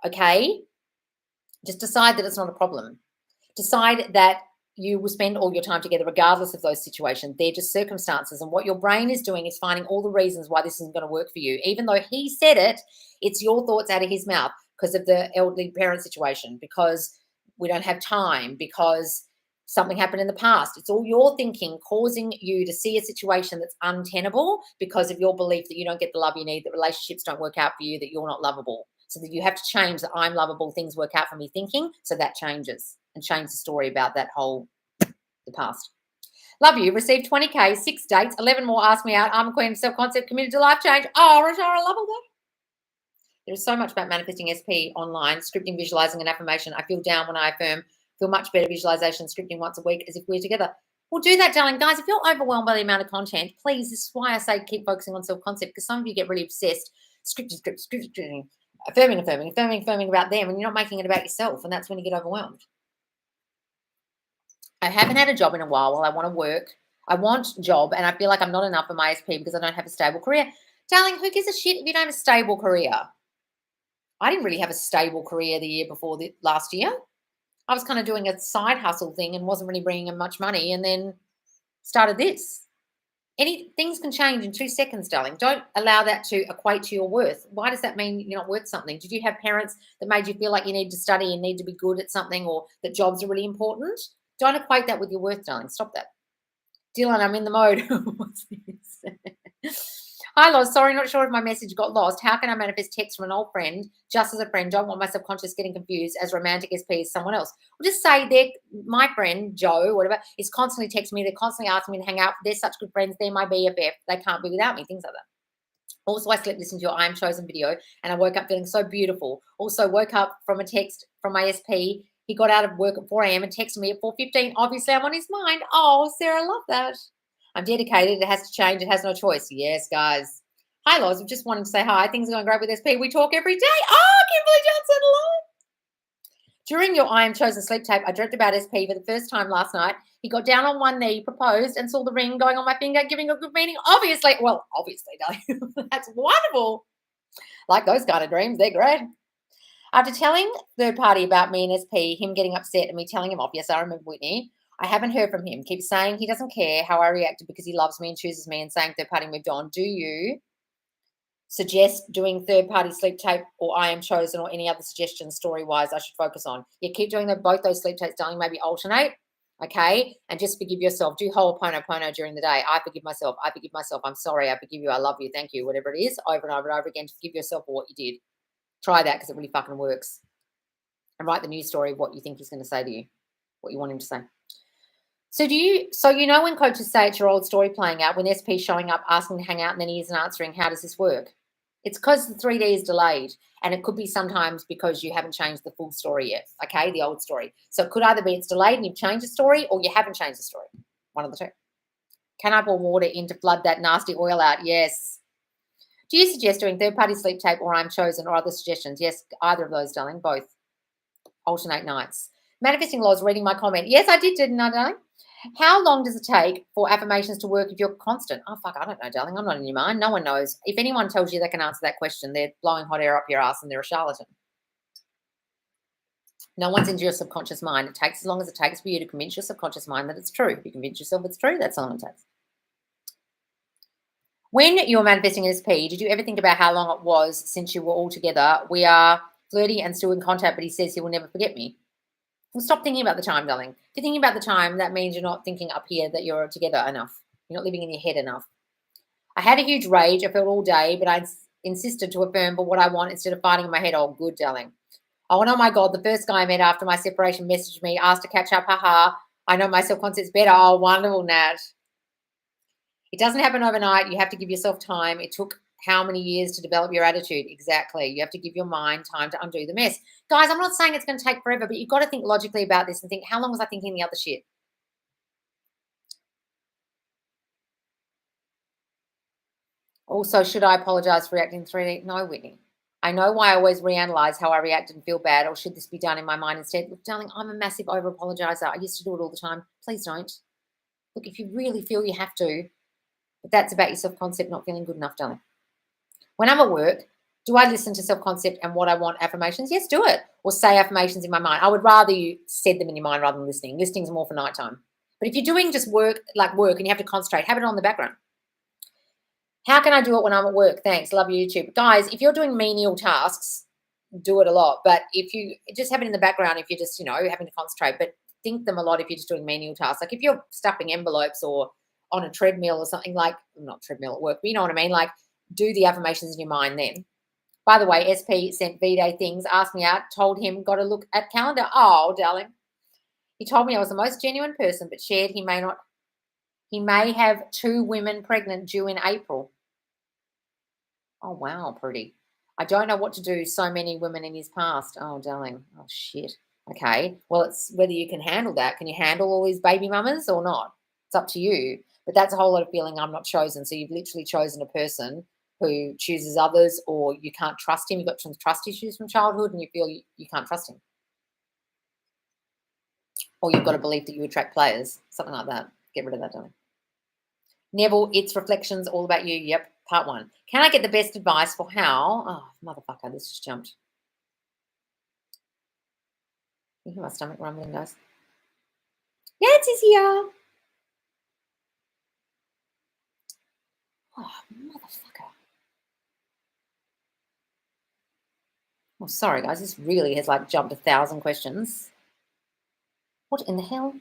okay? Just decide that it's not a problem. Decide that you will spend all your time together regardless of those situations. They're just circumstances. And what your brain is doing is finding all the reasons why this isn't going to work for you. Even though he said it, it's your thoughts out of his mouth because of the elderly parent situation, because we don't have time, because something happened in the past. It's all your thinking causing you to see a situation that's untenable because of your belief that you don't get the love you need, that relationships don't work out for you, that you're not lovable. So that you have to change that I'm lovable, things work out for me thinking, so that changes and change the story about that whole, the past. Love you. Received 20K, 6 dates, 11 more asked me out. I'm a queen of self-concept, committed to life change. Oh, Rashara, love all that. There's so much about manifesting SP online, scripting, visualizing, and affirmation. I feel down when I affirm. Feel much better visualization, scripting once a week as if we're together. Well, do that, darling. Guys, if you're overwhelmed by the amount of content, please, this is why I say keep focusing on self-concept, because some of you get really obsessed, scripting, affirming about them, and you're not making it about yourself, and that's when you get overwhelmed. I haven't had a job in a while. I want to work. I want a job, and I feel like I'm not enough for my SP because I don't have a stable career. Darling, who gives a shit if you don't have a stable career? I didn't really have a stable career the year before last year. I was kind of doing a side hustle thing and wasn't really bringing in much money, and then started this. Things can change in 2 seconds, darling. Don't allow that to equate to your worth. Why does that mean you're not worth something? Did you have parents that made you feel like you need to study and need to be good at something, or that jobs are really important? Don't equate that with your worth, darling. Stop that. Dylan, I'm in the mode. What's this? Hi, Loz. Sorry, not sure if my message got lost. How can I manifest text from an old friend just as a friend? Don't want my subconscious getting confused as romantic SP as someone else. Well, just say my friend, Joe, whatever, is constantly texting me. They're constantly asking me to hang out. They're such good friends. They're my BFF. They can't be without me, things like that. Also, I slept listening to your I Am Chosen video, and I woke up feeling so beautiful. Also, woke up from a text from my SP. He got out of work at 4 a.m. and texted me at 4:15. Obviously, I'm on his mind. Oh, Sarah, love that. I'm dedicated. It has to change. It has no choice. Yes, guys. Hi, Loz. I'm just wanting to say hi. Things are going great with SP. We talk every day. Oh, Kimberly Johnson, hello. During your I Am Chosen sleep tape, I dreamt about SP for the first time last night. He got down on one knee, proposed, and saw the ring going on my finger, giving a good meaning. Obviously, darling. That's wonderful. Like those kind of dreams. They're great. After telling third party about me and SP, him getting upset and me telling him off, yes, I remember Whitney, I haven't heard from him. Keeps saying he doesn't care how I reacted because he loves me and chooses me, and saying third party moved on. Do you suggest doing third party sleep tape or I Am Chosen, or any other suggestions story wise I should focus on? Yeah, keep doing both those sleep tapes, darling. Maybe alternate, okay? And just forgive yourself. Do Ho'oponopono during the day. I forgive myself. I forgive myself. I'm sorry. I forgive you. I love you. Thank you. Whatever it is, over and over and over again to forgive yourself for what you did. Try that because it really fucking works. And write the news story of what you think he's going to say to you, what you want him to say. So you know when coaches say it's your old story playing out, when SP showing up asking to hang out and then he isn't answering, how does this work? It's because the 3D is delayed, and it could be sometimes because you haven't changed the full story yet, okay, the old story. So it could either be it's delayed and you've changed the story, or you haven't changed the story, one of the two. Can I pour water in to flood that nasty oil out? Yes. Do you suggest doing third-party sleep tape or I'm Chosen, or other suggestions? Yes, either of those, darling, both. Alternate nights. Manifesting Laws, reading my comment. Yes, I did, didn't I, darling? How long does it take for affirmations to work if you're constant? Oh, fuck, I don't know, darling. I'm not in your mind. No one knows. If anyone tells you they can answer that question, they're blowing hot air up your ass and they're a charlatan. No one's into your subconscious mind. It takes as long as it takes for you to convince your subconscious mind that it's true. If you convince yourself it's true, that's how long it takes. When you're manifesting an SP, did you ever think about how long it was since you were all together? We are flirty and still in contact, but he says he will never forget me. Well, stop thinking about the time, darling. If you're thinking about the time, that means you're not thinking up here that you're together enough. You're not living in your head enough. I had a huge rage. I felt all day, but I insisted to affirm but what I want instead of fighting in my head. Oh, good, darling. Oh, and oh my God, the first guy I met after my separation messaged me, asked to catch up. Haha. I know my self-concept's better. Oh, wonderful, Nat. It doesn't happen overnight. You have to give yourself time. It took how many years to develop your attitude? Exactly. You have to give your mind time to undo the mess. Guys, I'm not saying it's going to take forever, but you've got to think logically about this and think, how long was I thinking the other shit? Also, should I apologize for reacting in 3D? No, Whitney. I know why I always reanalyze how I reacted and feel bad, or should this be done in my mind instead? Look, darling, I'm a massive over apologizer. I used to do it all the time. Please don't. Look, if you really feel you have to, but that's about your self concept not feeling good enough, darling. When I'm at work, do I listen to self concept and what I want affirmations? Yes, do it. Or say affirmations in my mind. I would rather you said them in your mind rather than listening. Listening's more for nighttime. But if you're doing just work, like work, and you have to concentrate, have it on the background. How can I do it when I'm at work? Thanks. Love you, YouTube. Guys, if you're doing menial tasks, do it a lot. But if you just have it in the background, if you're just, having to concentrate, but think them a lot if you're just doing menial tasks. Like if you're stuffing envelopes or on a treadmill or something like, not treadmill at work, but you know what I mean? Like do the affirmations in your mind then. By the way, SP sent V-Day things, asked me out, told him, got to look at calendar. Oh, darling. He told me I was the most genuine person, but shared he may have 2 women pregnant due in April. Oh, wow, pretty. I don't know what to do. So many women in his past. Oh, darling. Oh, shit. Okay. Well, it's whether you can handle that. Can you handle all these baby mamas or not? It's up to you. But that's a whole lot of feeling I'm not chosen. So you've literally chosen a person who chooses others, or you can't trust him. You've got some trust issues from childhood and you feel you can't trust him. Or you've got a belief that you attract players. Something like that. Get rid of that, darling. Neville, it's reflections all about you. Yep, part 1. Can I get the best advice for how? Oh, motherfucker, this just jumped. You hear my stomach rumbling, guys? Nancy's here. Oh, motherfucker. Oh, sorry, guys. This really has like jumped 1,000 questions. What in the hell?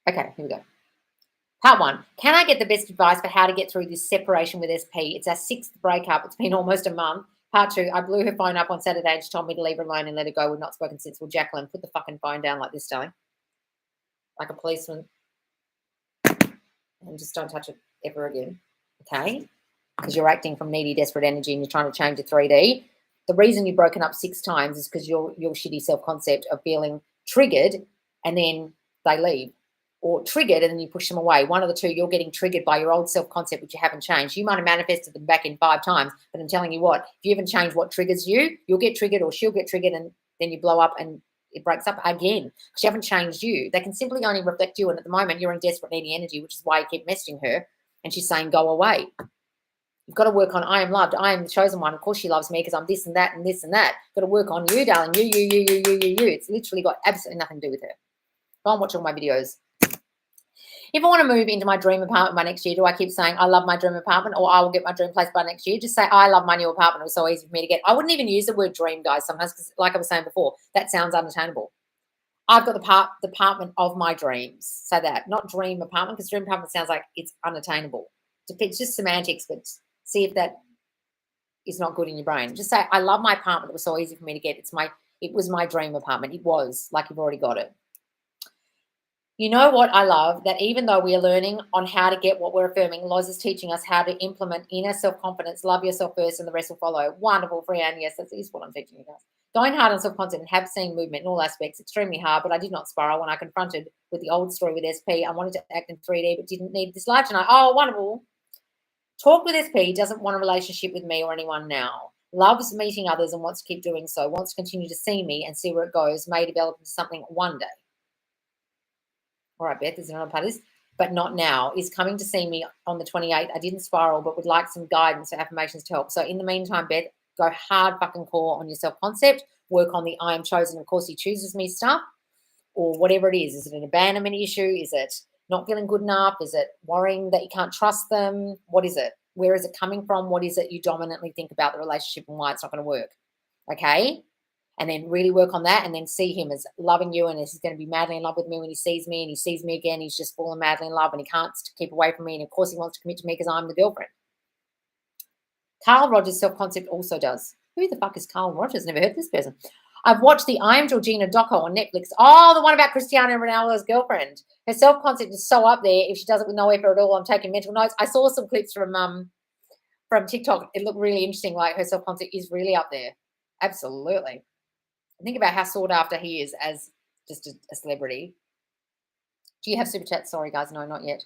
Okay, here we go. Part 1. Can I get the best advice for how to get through this separation with SP? It's our 6th breakup. It's been almost a month. Part 2. I blew her phone up on Saturday and she told me to leave her alone and let her go. We've not spoken since. Well, Jacqueline, put the fucking phone down like this, darling. Like a policeman. And just don't touch it ever again. Okay? Because you're acting from needy, desperate energy and you're trying to change to 3D. The reason you've broken up 6 times is because your shitty self-concept of feeling triggered and then they leave. Or triggered and then you push them away. One of the two, you're getting triggered by your old self-concept, which you haven't changed. You might have manifested them back in 5 times, but I'm telling you what, if you haven't changed what triggers you, you'll get triggered or she'll get triggered and then you blow up and it breaks up again because you haven't changed you. They can simply only reflect you. And at the moment, you're in desperate needy energy, which is why you keep messaging her and she's saying, go away. You've got to work on I am loved. I am the chosen one. Of course she loves me because I'm this and that and this and that. Got to work on you, darling. You. It's literally got absolutely nothing to do with her. Go and watch all my videos. If I want to move into my dream apartment by next year, do I keep saying I love my dream apartment or I will get my dream place by next year? Just say I love my new apartment. It was so easy for me to get. I wouldn't even use the word dream, guys, sometimes because like I was saying before, that sounds unattainable. I've got the apartment of my dreams. Say that, not dream apartment, because dream apartment sounds like it's unattainable. It's just semantics, but see if that is not good in your brain. Just say I love my apartment. It was so easy for me to get. It was my dream apartment. It was like you've already got it. You know what I love? That even though we are learning on how to get what we're affirming, Loz is teaching us how to implement inner self-confidence, love yourself first, and the rest will follow. Wonderful, Freyanne. Yes, that is what I'm teaching you guys. Going hard on self-concept and have seen movement in all aspects, extremely hard, but I did not spiral when I confronted with the old story with SP. I wanted to act in 3D, but didn't need this life tonight. Oh, wonderful. Talk with SP, doesn't want a relationship with me or anyone now. Loves meeting others and wants to keep doing so, wants to continue to see me and see where it goes, may develop into something one day. All right, Beth, there's another part of this, but not now. Is coming to see me on the 28th. I didn't spiral, but would like some guidance or affirmations to help. So in the meantime, Beth, go hard fucking core on your self-concept. Work on the I am chosen, of course he chooses me stuff, or whatever it is. Is it an abandonment issue? Is it not feeling good enough? Is it worrying that you can't trust them? What is it? Where is it coming from? What is it you dominantly think about the relationship and why it's not going to work? Okay? And then really work on that and then see him as loving you and he's going to be madly in love with me when he sees me and he sees me again. He's just fallen madly in love and he can't keep away from me. And of course he wants to commit to me because I'm the girlfriend. Carl Rogers' self-concept also does. Who the fuck is Carl Rogers? Never heard of this person. I've watched the I Am Georgina doco on Netflix. Oh, the one about Cristiano Ronaldo's girlfriend. Her self-concept is so up there. If she does it with no effort at all, I'm taking mental notes. I saw some clips from TikTok. It looked really interesting. Like her self-concept is really up there. Absolutely. Think about how sought after he is as just a celebrity. Do you have super chats? Sorry, guys. No, not yet.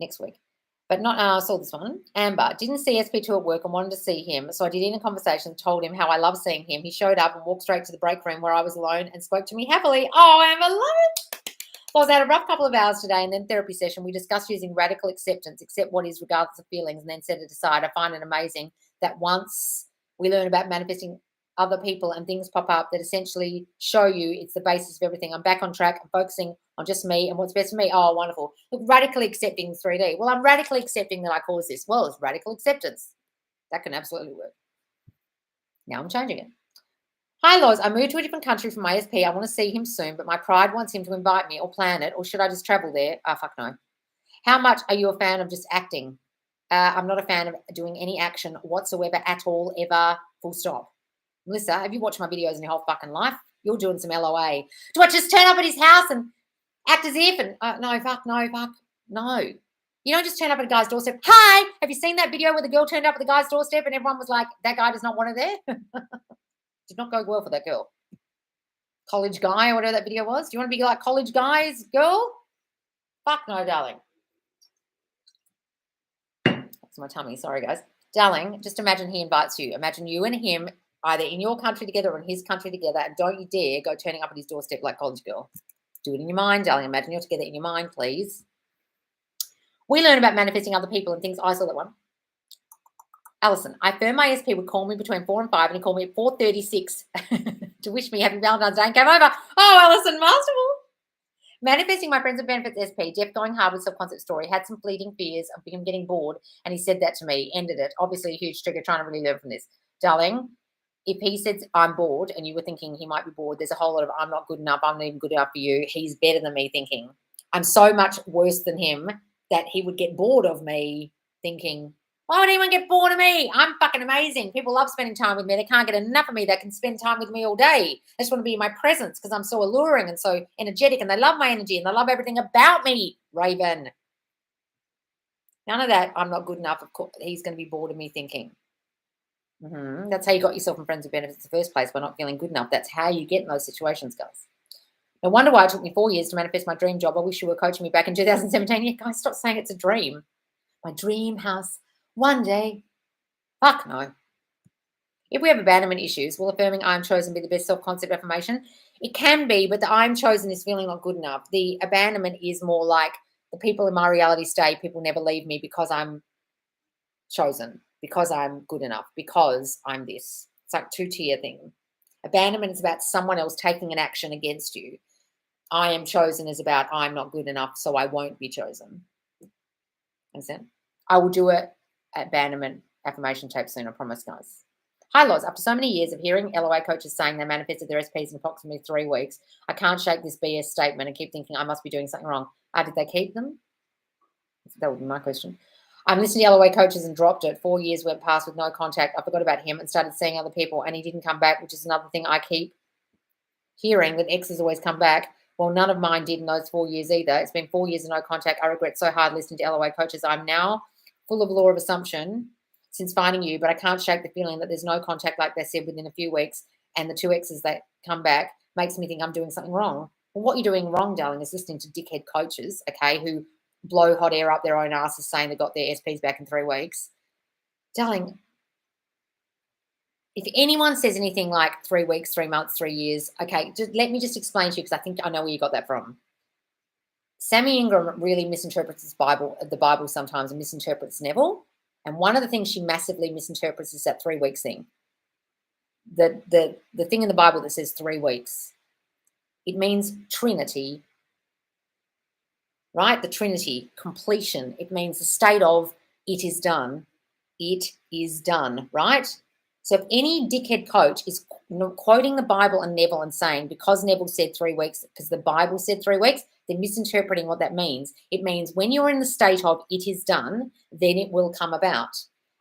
Next week. But not, I saw this one. Amber, didn't see SP2 at work and wanted to see him. So I did in a conversation, told him how I love seeing him. He showed up and walked straight to the break room where I was alone and spoke to me happily. Oh, Amber, love it. So I was had a rough couple of hours today and then therapy session. We discussed using radical acceptance, accept what is regardless of feelings, and then set it aside. I find it amazing that once we learn about manifesting other people and things pop up that essentially show you it's the basis of everything. I'm back on track. I'm focusing on just me and what's best for me. Oh, wonderful. Look, radically accepting 3D. Well, I'm radically accepting that I caused this. Well, it's radical acceptance. That can absolutely work. Now I'm changing it. Hi, Loz. I moved to a different country from my SP. I want to see him soon, but my pride wants him to invite me or plan it, or should I just travel there? Fuck no. How much are you a fan of just acting? I'm not a fan of doing any action whatsoever at all, ever, full stop. Melissa, have you watched my videos in your whole fucking life? You're doing some LOA. Do I just turn up at his house and act as if? And no. You don't just turn up at a guy's doorstep. Hi, have you seen that video where the girl turned up at the guy's doorstep and everyone was like, that guy does not want her there? Did not go well for that girl. College guy or whatever that video was. Do you want to be like college guy's girl? Fuck no, darling. That's my tummy. Sorry, guys. Darling, just imagine he invites you. Imagine you and him either in your country together or in his country together, and don't you dare go turning up at his doorstep like college girl. Do it in your mind, darling. Imagine you're together in your mind, please. We learn about manifesting other people and things. I saw that one. Alison, I affirm my SP would call me between 4 and 5, and he called me at 4:36 to wish me happy Valentine's Day and came over. Oh, Alison, masterful. Manifesting my friends and benefits SP, Jeff going hard with self-concept story, had some fleeting fears of him getting bored, and he said that to me, ended it. Obviously a huge trigger, trying to really learn from this. Darling, if he said I'm bored and you were thinking he might be bored, there's a whole lot of I'm not good enough, I'm not even good enough for you. He's better than me thinking. I'm so much worse than him that he would get bored of me thinking, why would anyone get bored of me? I'm fucking amazing. People love spending time with me. They can't get enough of me. They can spend time with me all day. They just want to be in my presence because I'm so alluring and so energetic, and they love my energy and they love everything about me, Raven. None of that, I'm not good enough. Of course, he's going to be bored of me thinking. That's how you got yourself in friends with benefits in the first place, by not feeling good enough. That's how you get in those situations, guys. No wonder why it took me 4 years to manifest my dream job. I wish you were coaching me back in 2017. Yeah, guys, stop saying it's a dream. My dream house one day. Fuck no. If we have abandonment issues, will affirming I'm chosen be the best self-concept affirmation? It can be, but the I'm chosen is feeling not good enough. The abandonment is more like the people in my reality stay, people never leave me because I'm chosen, because I'm good enough, because I'm this. It's like two-tier thing. Abandonment is about someone else taking an action against you. I am chosen is about I'm not good enough, so I won't be chosen. Understand? I will do a abandonment affirmation tape soon, I promise, guys. Hi, Loz. After so many years of hearing LOA coaches saying they manifested their SPs in approximately 3 weeks, I can't shake this BS statement and keep thinking I must be doing something wrong. Did they keep them? That would be my question. I'm listening to LOA coaches and dropped it. 4 years went past with no contact. I forgot about him and started seeing other people, and he didn't come back, which is another thing I keep hearing, that exes always come back. Well, none of mine did in those 4 years either. It's been 4 years of no contact. I regret so hard listening to LOA coaches. I'm now full of law of assumption since finding you, but I can't shake the feeling that there's no contact, like they said, within a few weeks, and the 2 exes that come back makes me think I'm doing something wrong. Well, what you're doing wrong, darling, is listening to dickhead coaches, okay, who blow hot air up their own asses saying they got their SPs back in 3 weeks. Darling, if anyone says anything like 3 weeks, 3 months, 3 years, okay, let me just explain to you, because I think I know where you got that from. Sammy Ingram really misinterprets the Bible sometimes, and misinterprets Neville. And one of the things she massively misinterprets is that 3 weeks thing. The thing in the Bible that says 3 weeks, it means Trinity, right? The Trinity, completion. It means the state of it is done. It is done, right? So if any dickhead coach is quoting the Bible and Neville and saying, because Neville said 3 weeks, because the Bible said 3 weeks, they're misinterpreting what that means. It means when you're in the state of it is done, then it will come about.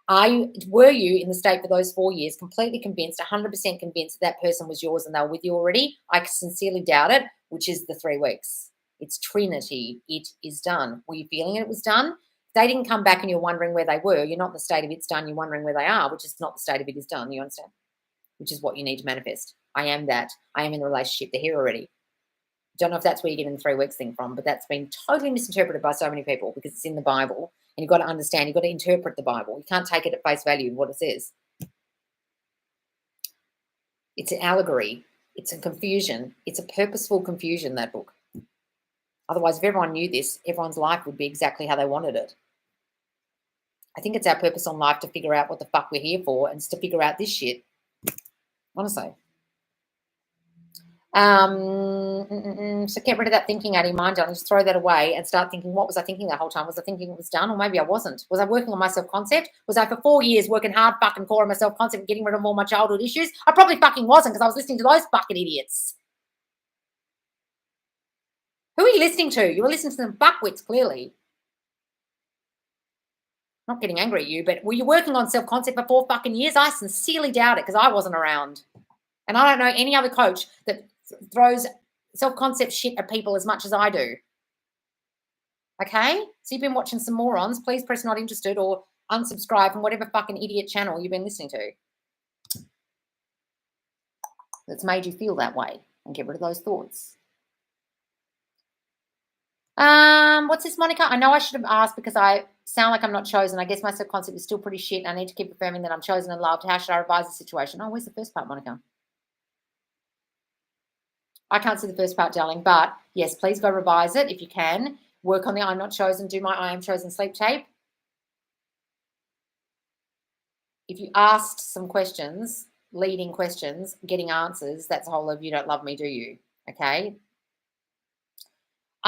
Were you in the state for those 4 years, completely convinced, 100% convinced that person was yours and they were with you already? I sincerely doubt it, which is the 3 weeks. It's Trinity. It is done. Were you feeling it was done? If they didn't come back and you're wondering where they were, you're not in the state of it's done, you're wondering where they are, which is not the state of it is done. You understand? Which is what you need to manifest. I am that. I am in the relationship. They're here already. Don't know if that's where you're getting the 3 weeks thing from, but that's been totally misinterpreted by so many people because it's in the Bible. And you've got to understand, you've got to interpret the Bible. You can't take it at face value, what it says. It's an allegory. It's a confusion. It's a purposeful confusion, that book. Otherwise, if everyone knew this, everyone's life would be exactly how they wanted it. I think it's our purpose on life to figure out what the fuck we're here for and to figure out this shit. Honestly. So get rid of that thinking out of your mind, darling. Just throw that away and start thinking, what was I thinking that whole time? Was I thinking it was done? Or maybe I wasn't. Was I working on my self-concept? Was I for 4 years working hard fucking core on my self-concept and getting rid of all my childhood issues? I probably fucking wasn't because I was listening to those fucking idiots. Who are you listening to? You were listening to them fuckwits, clearly. Not getting angry at you, but were you working on self-concept for 4 fucking years? I sincerely doubt it because I wasn't around. And I don't know any other coach that throws self-concept shit at people as much as I do. Okay? So you've been watching some morons. Please press not interested or unsubscribe from whatever fucking idiot channel you've been listening to that's made you feel that way, and get rid of those thoughts. What's this, Monica? I know I should have asked because I sound like I'm not chosen. I guess my subconcept is still pretty shit and I need to keep affirming that I'm chosen and loved. How should I revise the situation? Oh, where's the first part, Monica? I can't see the first part, darling, but yes, please go revise it if you can. Work on the I'm not chosen, do my I am chosen sleep tape. If you asked some questions, leading questions, getting answers, that's the whole of you don't love me, do you? Okay.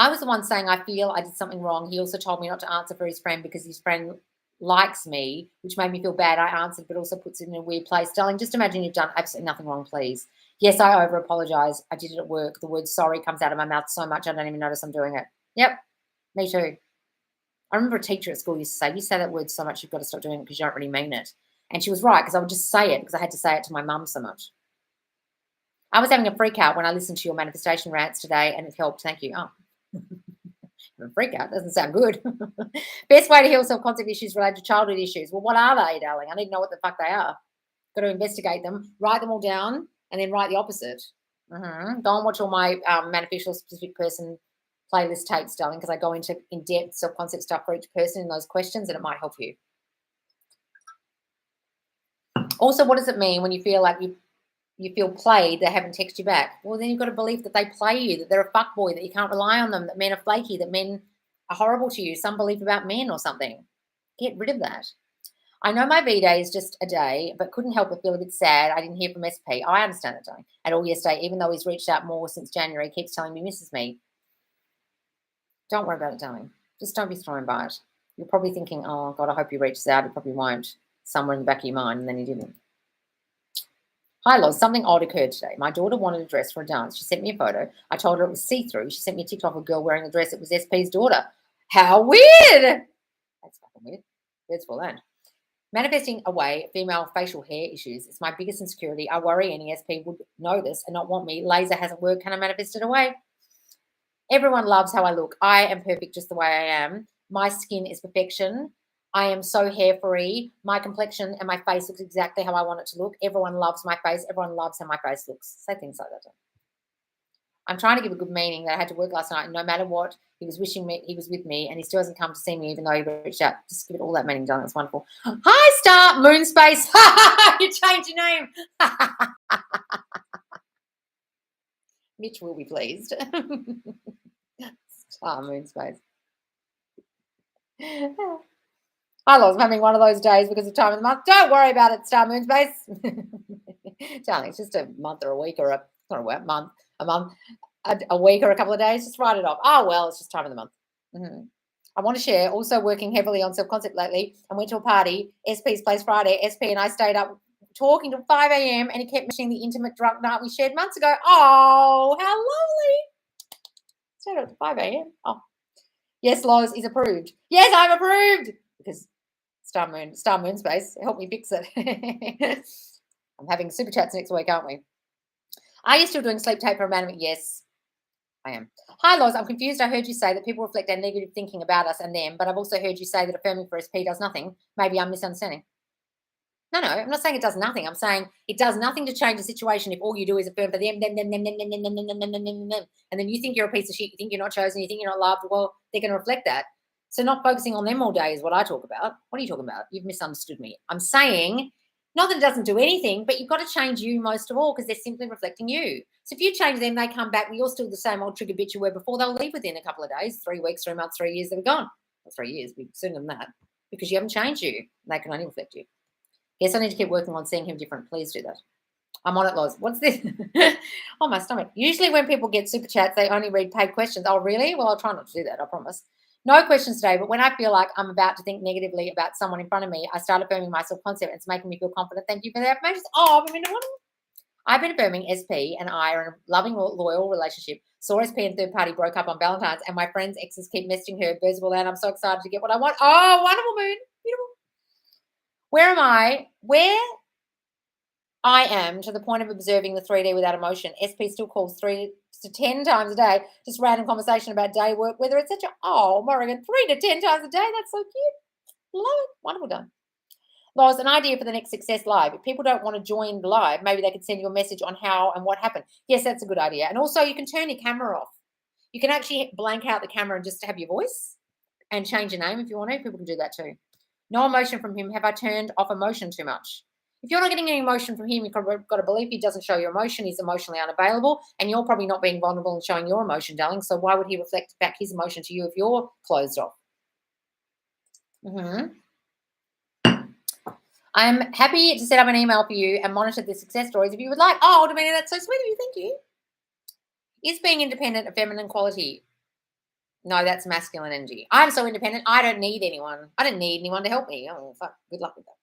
I was the one saying I feel I did something wrong. He also told me not to answer for his friend because his friend likes me, which made me feel bad. I answered, but also puts it in a weird place. Darling, just imagine you've done absolutely nothing wrong, please. Yes, I over-apologize. I did it at work. The word sorry comes out of my mouth so much I don't even notice I'm doing it. Yep, me too. I remember a teacher at school used to say, you say that word so much you've got to stop doing it because you don't really mean it. And she was right because I would just say it because I had to say it to my mum so much. I was having a freak out when I listened to your manifestation rants today and it helped. Thank you. Oh. A freak out doesn't sound good. Best way to heal self-concept issues related to childhood issues. Well, what are they, darling? I need to know what the fuck they are. Got to investigate them, write them all down, and then write the opposite. Go and watch all my manifestation specific person playlist tapes, darling, because I go into in-depth self-concept stuff for each person in those questions, and it might help you. Also, what does it mean when you feel like you feel played, they haven't texted you back? Well, then you've got to believe that they play you, that they're a fuckboy, that you can't rely on them, that men are flaky, that men are horrible to you, some belief about men or something. Get rid of that. I know my V-Day is just a day, but couldn't help but feel a bit sad. I didn't hear from SP. I understand it, darling. At all yesterday, even though he's reached out more since January, keeps telling me he misses me. Don't worry about it, darling. Just don't be thrown by it. You're probably thinking, oh, God, I hope he reaches out. He probably won't. Somewhere in the back of your mind, and then he didn't. Hi, Loz. Something odd occurred today. My daughter wanted a dress for a dance. She sent me a photo. I told her it was see-through. She sent me a TikTok of a girl wearing a dress. It was SP's daughter. How weird. That's fucking weird. Words for land. Manifesting away female facial hair issues. It's my biggest insecurity. I worry any SP would know this and not want me. Laser hasn't worked. Can I manifest it away? Everyone loves how I look. I am perfect just the way I am. My skin is perfection. I am so hair-free. My complexion and my face looks exactly how I want it to look. Everyone loves my face. Everyone loves how my face looks. Say things like that. I'm trying to give a good meaning that I had to work last night, and no matter what, he was wishing me he was with me, and he still hasn't come to see me, even though he reached out. Just give it all that meaning, darling. It's wonderful. Hi, Star Moon Space. You changed your name. Mitch will be pleased. Star Moon Space. I was having one of those days because of time of the month. Don't worry about it, Star Moon Space. Darling, it's just a month or a week or a week or a couple of days. Just write it off. Oh, well, it's just time of the month. I want to share, also working heavily on self-concept lately. I went to a party, SP's place Friday. SP and I stayed up talking till 5 a.m. and he kept mentioning the intimate drunk night we shared months ago. Oh, how lovely. Stayed up to 5 a.m. Oh. Yes, Loz is approved. Yes, I'm approved. Because Star Moon space. Help me fix it. I'm having super chats next week, aren't we? Are you still doing sleep tape for abandonment? Yes, I am. Hi, Loz. I'm confused. I heard you say that people reflect our negative thinking about us and them, but I've also heard you say that affirming for SP does nothing. Maybe I'm misunderstanding. No, I'm not saying it does nothing. I'm saying it does nothing to change the situation if all you do is affirm for them, and then you think you're a piece of shit, you think you're not chosen, you think you're not loved. Well, they're going to reflect that. So not focusing on them all day is what I talk about. What are you talking about? You've misunderstood me. I'm saying not that it doesn't do anything, but you've got to change you most of all because they're simply reflecting you. So if you change them, they come back, and you're still the same old trigger bitch you were before. They'll leave within a couple of days, 3 weeks, 3 months, 3 years, they're gone. Well, 3 years, we've sooner than that because you haven't changed you. They can only reflect you. Yes, I need to keep working on seeing him different. Please do that. I'm on it, Loz. What's this? Oh, my stomach. Usually when people get super chats, they only read paid questions. Oh, really? Well, I'll try not to do that, I promise. No questions today, but when I feel like I'm about to think negatively about someone in front of me, I start affirming my self-concept. It's making me feel confident. Thank you for the affirmations. Oh, I've been affirming SP and I are in a loving, loyal relationship. Saw SP and third party broke up on Valentine's, and my friends' exes keep messaging her. Birds will land. I'm so excited to get what I want. Oh, wonderful, Moon. Beautiful. Where am I? Where I am to the point of observing the 3D without emotion. SP still calls 3 to 10 times a day, just random conversation about day, work, weather, etc. Oh, Morrigan, 3 to 10 times a day. That's so cute. Love it. Wonderful done. Loz, an idea for the next Success Live. If people don't want to join the live, maybe they could send you a message on how and what happened. Yes, that's a good idea. And also you can turn your camera off. You can actually blank out the camera and just have your voice and change your name if you want to. People can do that too. No emotion from him. Have I turned off emotion too much? If you're not getting any emotion from him, you've got to believe he doesn't show your emotion. He's emotionally unavailable, and you're probably not being vulnerable and showing your emotion, darling. So why would he reflect back his emotion to you if you're closed off? I'm happy to set up an email for you and monitor the success stories if you would like. Oh, Dominic, that's so sweet of you. Thank you. Is being independent a feminine quality? No, that's masculine energy. I'm so independent. I don't need anyone. I don't need anyone to help me. Oh, fuck. Good luck with that.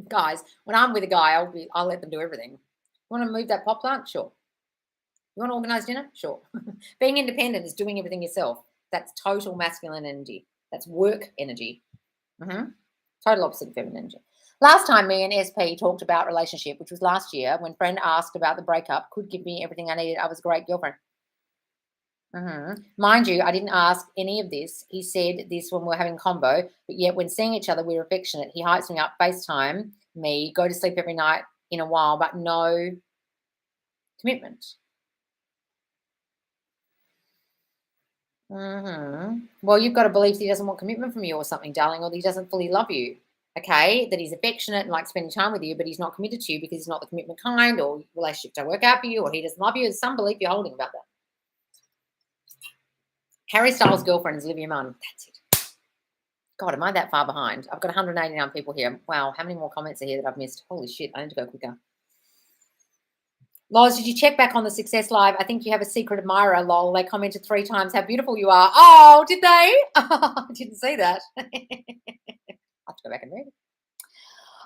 Guys, when I'm with a guy, I'll let them do everything. You want to move that pot plant? Sure. You want to organize dinner? Sure. Being independent is doing everything yourself. That's total masculine energy. That's work energy. Total opposite of feminine energy. Last time me and SP talked about relationship, which was last year, when friend asked about the breakup, could give me everything I needed. I was a great girlfriend. Mind you, I didn't ask any of this. He said this when we were having combo, but yet when seeing each other, we were affectionate. He hypes me up, FaceTime me, go to sleep every night in a while, but no commitment. Well, you've got to believe he doesn't want commitment from you or something, darling, or that he doesn't fully love you. Okay, that he's affectionate and likes spending time with you, but he's not committed to you because he's not the commitment kind, or relationship don't work out for you, or he doesn't love you. There's some belief you're holding about that. Harry Styles' girlfriend is Olivia Munn. That's it. God, am I that far behind? I've got 189 people here. Wow, how many more comments are here that I've missed? Holy shit, I need to go quicker. Loz, did you check back on the Success Live? I think you have a secret admirer, lol. They commented 3 times how beautiful you are. Oh, did they? I didn't see that. I'll have to go back and read it.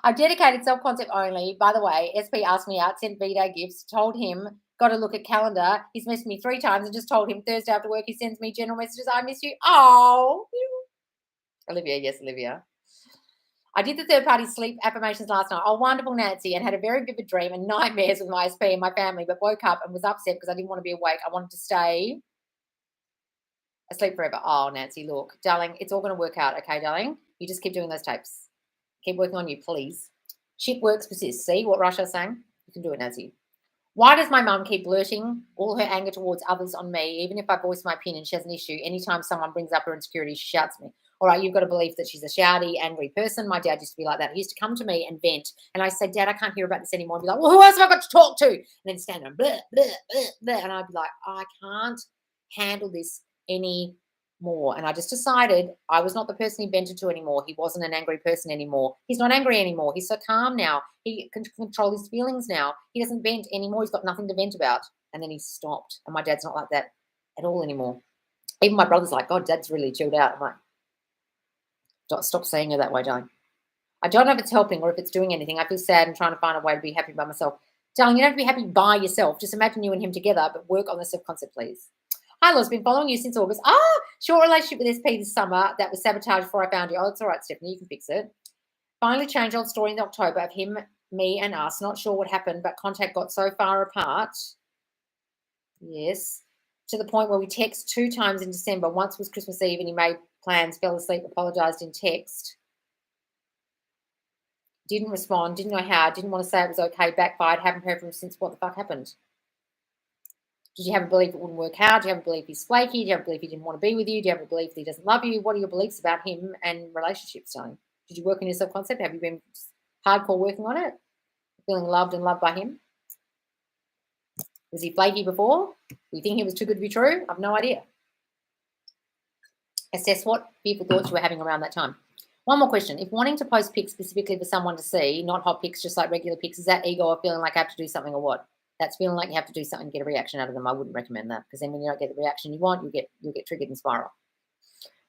I've dedicated self-concept only. By the way, SP asked me out, sent V-Day gifts, told him, got to look at calendar. He's messaged me 3 times and just told him Thursday after work he sends me general messages. I miss you. Oh, Olivia, yes, Olivia. I did the third-party sleep affirmations last night. Oh, wonderful, Nancy, and had a very vivid dream and nightmares with my SP and my family, but woke up and was upset because I didn't want to be awake. I wanted to stay asleep forever. Oh, Nancy, look, darling, it's all going to work out, okay, darling? You just keep doing those tapes. Keep working on you, please. Shit works persists. See what Rasha's saying? You can do it, Nancy. Why does my mum keep blurting all her anger towards others on me? Even if I voice my opinion, she has an issue. Anytime someone brings up her insecurity, she shouts at me. All right, you've got to believe that she's a shouty, angry person. My dad used to be like that. He used to come to me and vent. And I said, Dad, I can't hear about this anymore. I'd be like, well, who else have I got to talk to? And then stand there, blah, blah, blah, blah. And I'd be like, I can't handle this anymore. And I just decided I was not the person he vented to anymore. He wasn't an angry person anymore. He's not angry anymore. He's so calm now. He can control his feelings now. He doesn't vent anymore. He's got nothing to vent about. And then he stopped. And my dad's not like that at all anymore. Even my brother's like, God, Dad's really chilled out. I'm like, stop seeing her that way, darling. I don't know if it's helping or if it's doing anything. I feel sad and trying to find a way to be happy by myself. Darling, you don't have to be happy by yourself. Just imagine you and him together, but work on the self-concept, please. Hi, Loz, been following you since August. Short relationship with SP this summer that was sabotaged before I found you. Oh, it's all right, Stephanie, you can fix it. Finally changed old story in October of him, me, and us. Not sure what happened, but contact got so far apart. Yes. To the point where we text 2 times in December. Once was Christmas Eve and he made plans, fell asleep, apologised in text. Didn't respond, didn't know how, didn't want to say it was okay, backfired, haven't heard from him since. What the fuck happened? Did you have a belief it wouldn't work out? Do you have a belief he's flaky? Do you have a belief he didn't want to be with you? Do you have a belief that he doesn't love you? What are your beliefs about him and relationships, darling? Did you work on your self-concept? Have you been hardcore working on it? Feeling loved and loved by him? Was he flaky before? Do you think he was too good to be true? I've no idea. Assess what fearful thoughts you were having around that time. One more question. If wanting to post pics specifically for someone to see, not hot pics, just like regular pics, is that ego or feeling like I have to do something or what? That's feeling like you have to do something to get a reaction out of them. I wouldn't recommend that, because then when you don't get the reaction you want, you'll get triggered and spiral.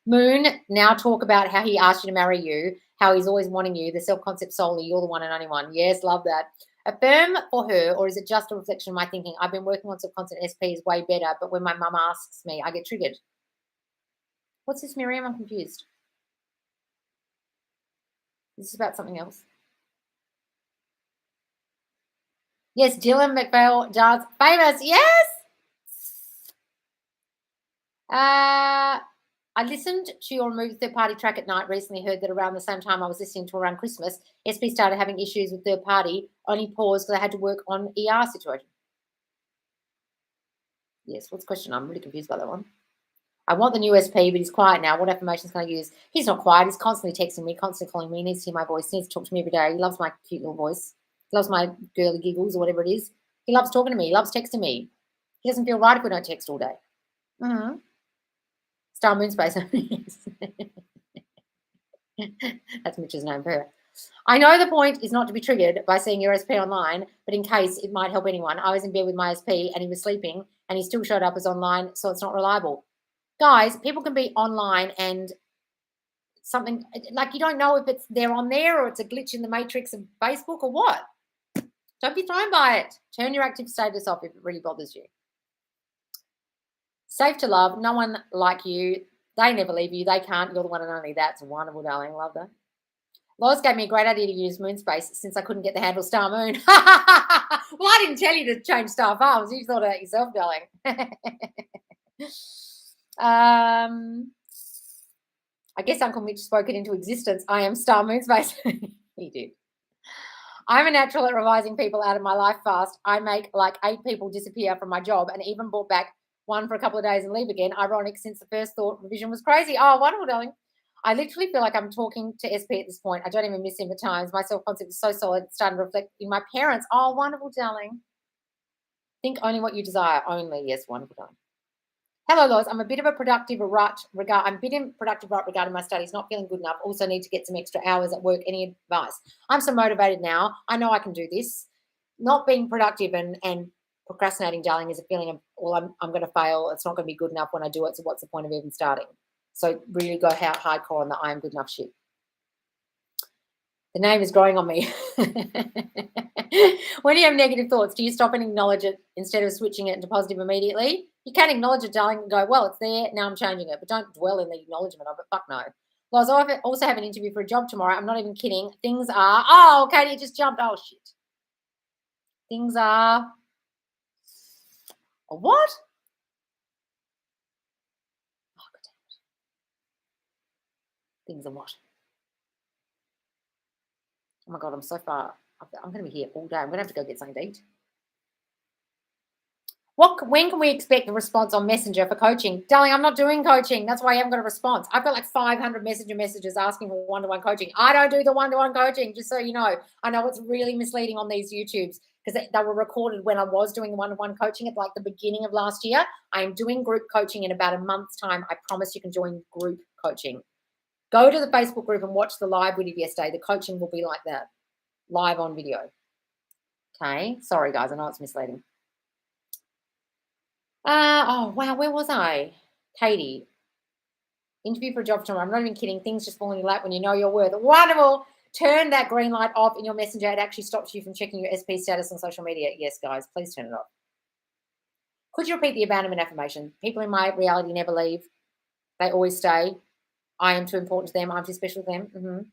Moon, now talk about how he asked you to marry you, how he's always wanting you, the self-concept solely, you're the one and only one. Yes, love that. Affirm for her, or is it just a reflection of my thinking? I've been working on self-concept SP is way better, but when my mum asks me, I get triggered. What's this, Miriam? I'm confused. This is about something else. Yes, Dylan McPhail does. Famous, yes! I listened to your Remove Third Party track at night. Recently heard that around the same time I was listening to around Christmas, SP started having issues with third party, only paused because I had to work on ER situation. Yes, what's the question? I'm really confused by that one. I want the new SP, but he's quiet now. What affirmations can I use? He's not quiet. He's constantly texting me, constantly calling me. He needs to hear my voice. He needs to talk to me every day. He loves my cute little voice. He loves my girly giggles or whatever it is. He loves talking to me. He loves texting me. He doesn't feel right if we don't text all day. Mm-hmm. Star Moon Space. That's Mitch's name for her. I know the point is not to be triggered by seeing your SP online, but in case it might help anyone. I was in bed with my SP and he was sleeping and he still showed up as online, so it's not reliable. Guys, people can be online and something like you don't know if they're on there or it's a glitch in the matrix of Facebook or what. Don't be thrown by it. Turn your active status off if it really bothers you. Safe to love. No one like you. They never leave you. They can't. You're the one and only. That's wonderful, darling. Love that. Lois gave me a great idea to use moon space since I couldn't get the handle Star Moon. Well, I didn't tell you to change Star Farms. You thought of that yourself, darling. I guess Uncle Mitch spoke it into existence. I am Star Moon Space. He did. I'm a natural at revising people out of my life fast. I make like 8 people disappear from my job and even brought back one for a couple of days and leave again. Ironic since the first thought revision was crazy. Oh, wonderful, darling. I literally feel like I'm talking to SP at this point. I don't even miss him at times. My self-concept is so solid, it's starting to reflect in my parents. Oh, wonderful, darling. Think only what you desire. Only, yes, wonderful, darling. Hello, Lois. I'm a bit in productive rut regarding my studies, not feeling good enough. Also need to get some extra hours at work. Any advice? I'm so motivated now. I know I can do this. Not being productive and procrastinating, darling, is a feeling of, well, I'm going to fail. It's not going to be good enough when I do it. So what's the point of even starting? So really go hardcore on the I am good enough shit. The name is growing on me. When you have negative thoughts, do you stop and acknowledge it instead of switching it into positive immediately? You can acknowledge it, darling, and go, well, it's there, now I'm changing it. But don't dwell in the acknowledgement of it. Fuck no. Well, I also have an interview for a job tomorrow. I'm not even kidding. Things are, oh, Katie, it just jumped. Oh, shit. Things are, a what? Oh, God damn it. Things are what? Oh, my God, I'm so far. I'm going to be here all day. I'm going to have to go get something to eat. When can we expect a response on Messenger for coaching? Darling, I'm not doing coaching. That's why I haven't got a response. I've got like 500 Messenger messages asking for one-to-one coaching. I don't do the one-to-one coaching, just so you know. I know it's really misleading on these YouTubes because they were recorded when I was doing the one-to-one coaching at like the beginning of last year. I am doing group coaching in about a month's time. I promise you can join group coaching. Go to the Facebook group and watch the live we did yesterday. The coaching will be like that, live on video. Okay, sorry guys, I know it's misleading. Oh, wow, where was I? Katie. Interview for a job tomorrow. I'm not even kidding. Things just fall in your lap when you know your worth. Wonderful. Turn that green light off in your messenger. It actually stops you from checking your SP status on social media. Yes, guys, please turn it off. Could you repeat the abandonment affirmation? People in my reality never leave. They always stay. I am too important to them. I'm too special to them.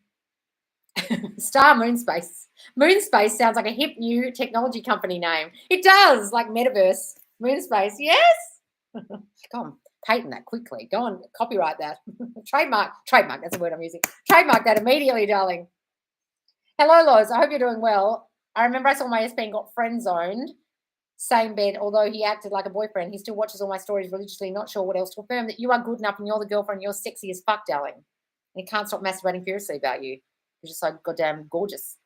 Star Moonspace. Moonspace sounds like a hip new technology company name. It does, like metaverse. Moonspace, yes. Go on, patent that quickly. Go on, copyright that. Trademark, that's the word I'm using. Trademark that immediately, darling. Hello, Loz. I hope you're doing well. I remember I saw my SP and got friend zoned. Same bed, although he acted like a boyfriend. He still watches all my stories religiously, not sure what else to affirm that you are good enough and you're the girlfriend, you're sexy as fuck, darling. And he can't stop masturbating furiously about you. You're just so goddamn gorgeous.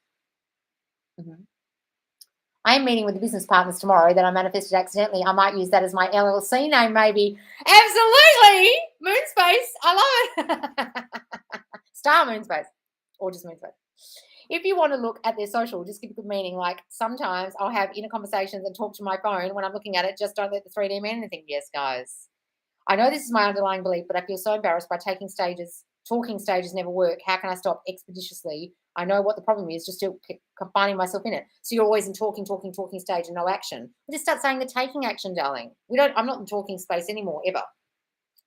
I am meeting with the business partners tomorrow that I manifested accidentally. I might use that as my LLC name, maybe. Absolutely. Moonspace. I love it. Star Moonspace. Or just Moonspace. If you want to look at their social, just give a good meaning. Like sometimes I'll have inner conversations and talk to my phone when I'm looking at it. Just don't let the 3D mean anything. Yes, guys. I know this is my underlying belief, but I feel so embarrassed by talking stages never work. How can I stop expeditiously? I know what the problem is, just still confining myself in it. So you're always in talking stage and no action. We just start saying the taking action, darling. I'm not in talking space anymore, ever.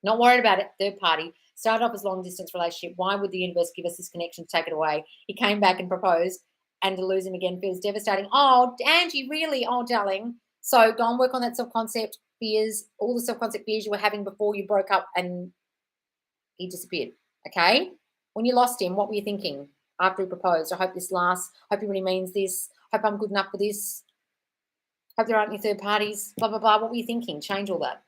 Not worried about it. Third party. Started off as long distance relationship. Why would the universe give us this connection to take it away? He came back and proposed, and to lose him again feels devastating. Oh, Angie, really? Oh, darling. So go and work on that self-concept fears, all the self-concept fears you were having before you broke up and he disappeared. Okay? When you lost him, what were you thinking after he proposed? I hope this lasts. Hope he really means this. Hope I'm good enough for this. Hope there aren't any third parties. Blah, blah, blah. What were you thinking? Change all that.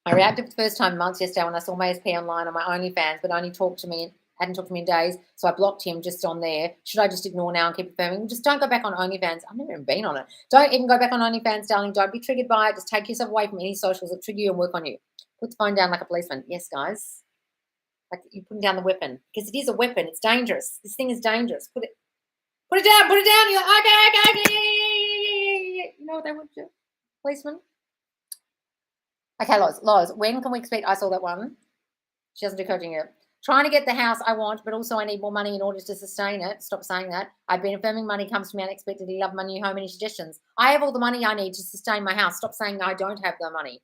I reacted for the first time in months yesterday when I saw my SP online on my OnlyFans, but hadn't talked to me in days, so I blocked him just on there. Should I just ignore now and keep affirming? Just don't go back on OnlyFans. I've never even been on it. Don't even go back on OnlyFans, darling. Don't be triggered by it. Just take yourself away from any socials that trigger you and work on you. Put the phone down like a policeman. Yes, guys. Like you're putting down the weapon. Because it is a weapon. It's dangerous. This thing is dangerous. Put it down. You're like, okay. You know what they would do? Policeman? Okay, Loz, when can we expect? I saw that one. She hasn't decoding it. Trying to get the house I want, but also I need more money in order to sustain it. Stop saying that. I've been affirming money comes to me unexpectedly. Love my new home. Any suggestions? I have all the money I need to sustain my house. Stop saying I don't have the money.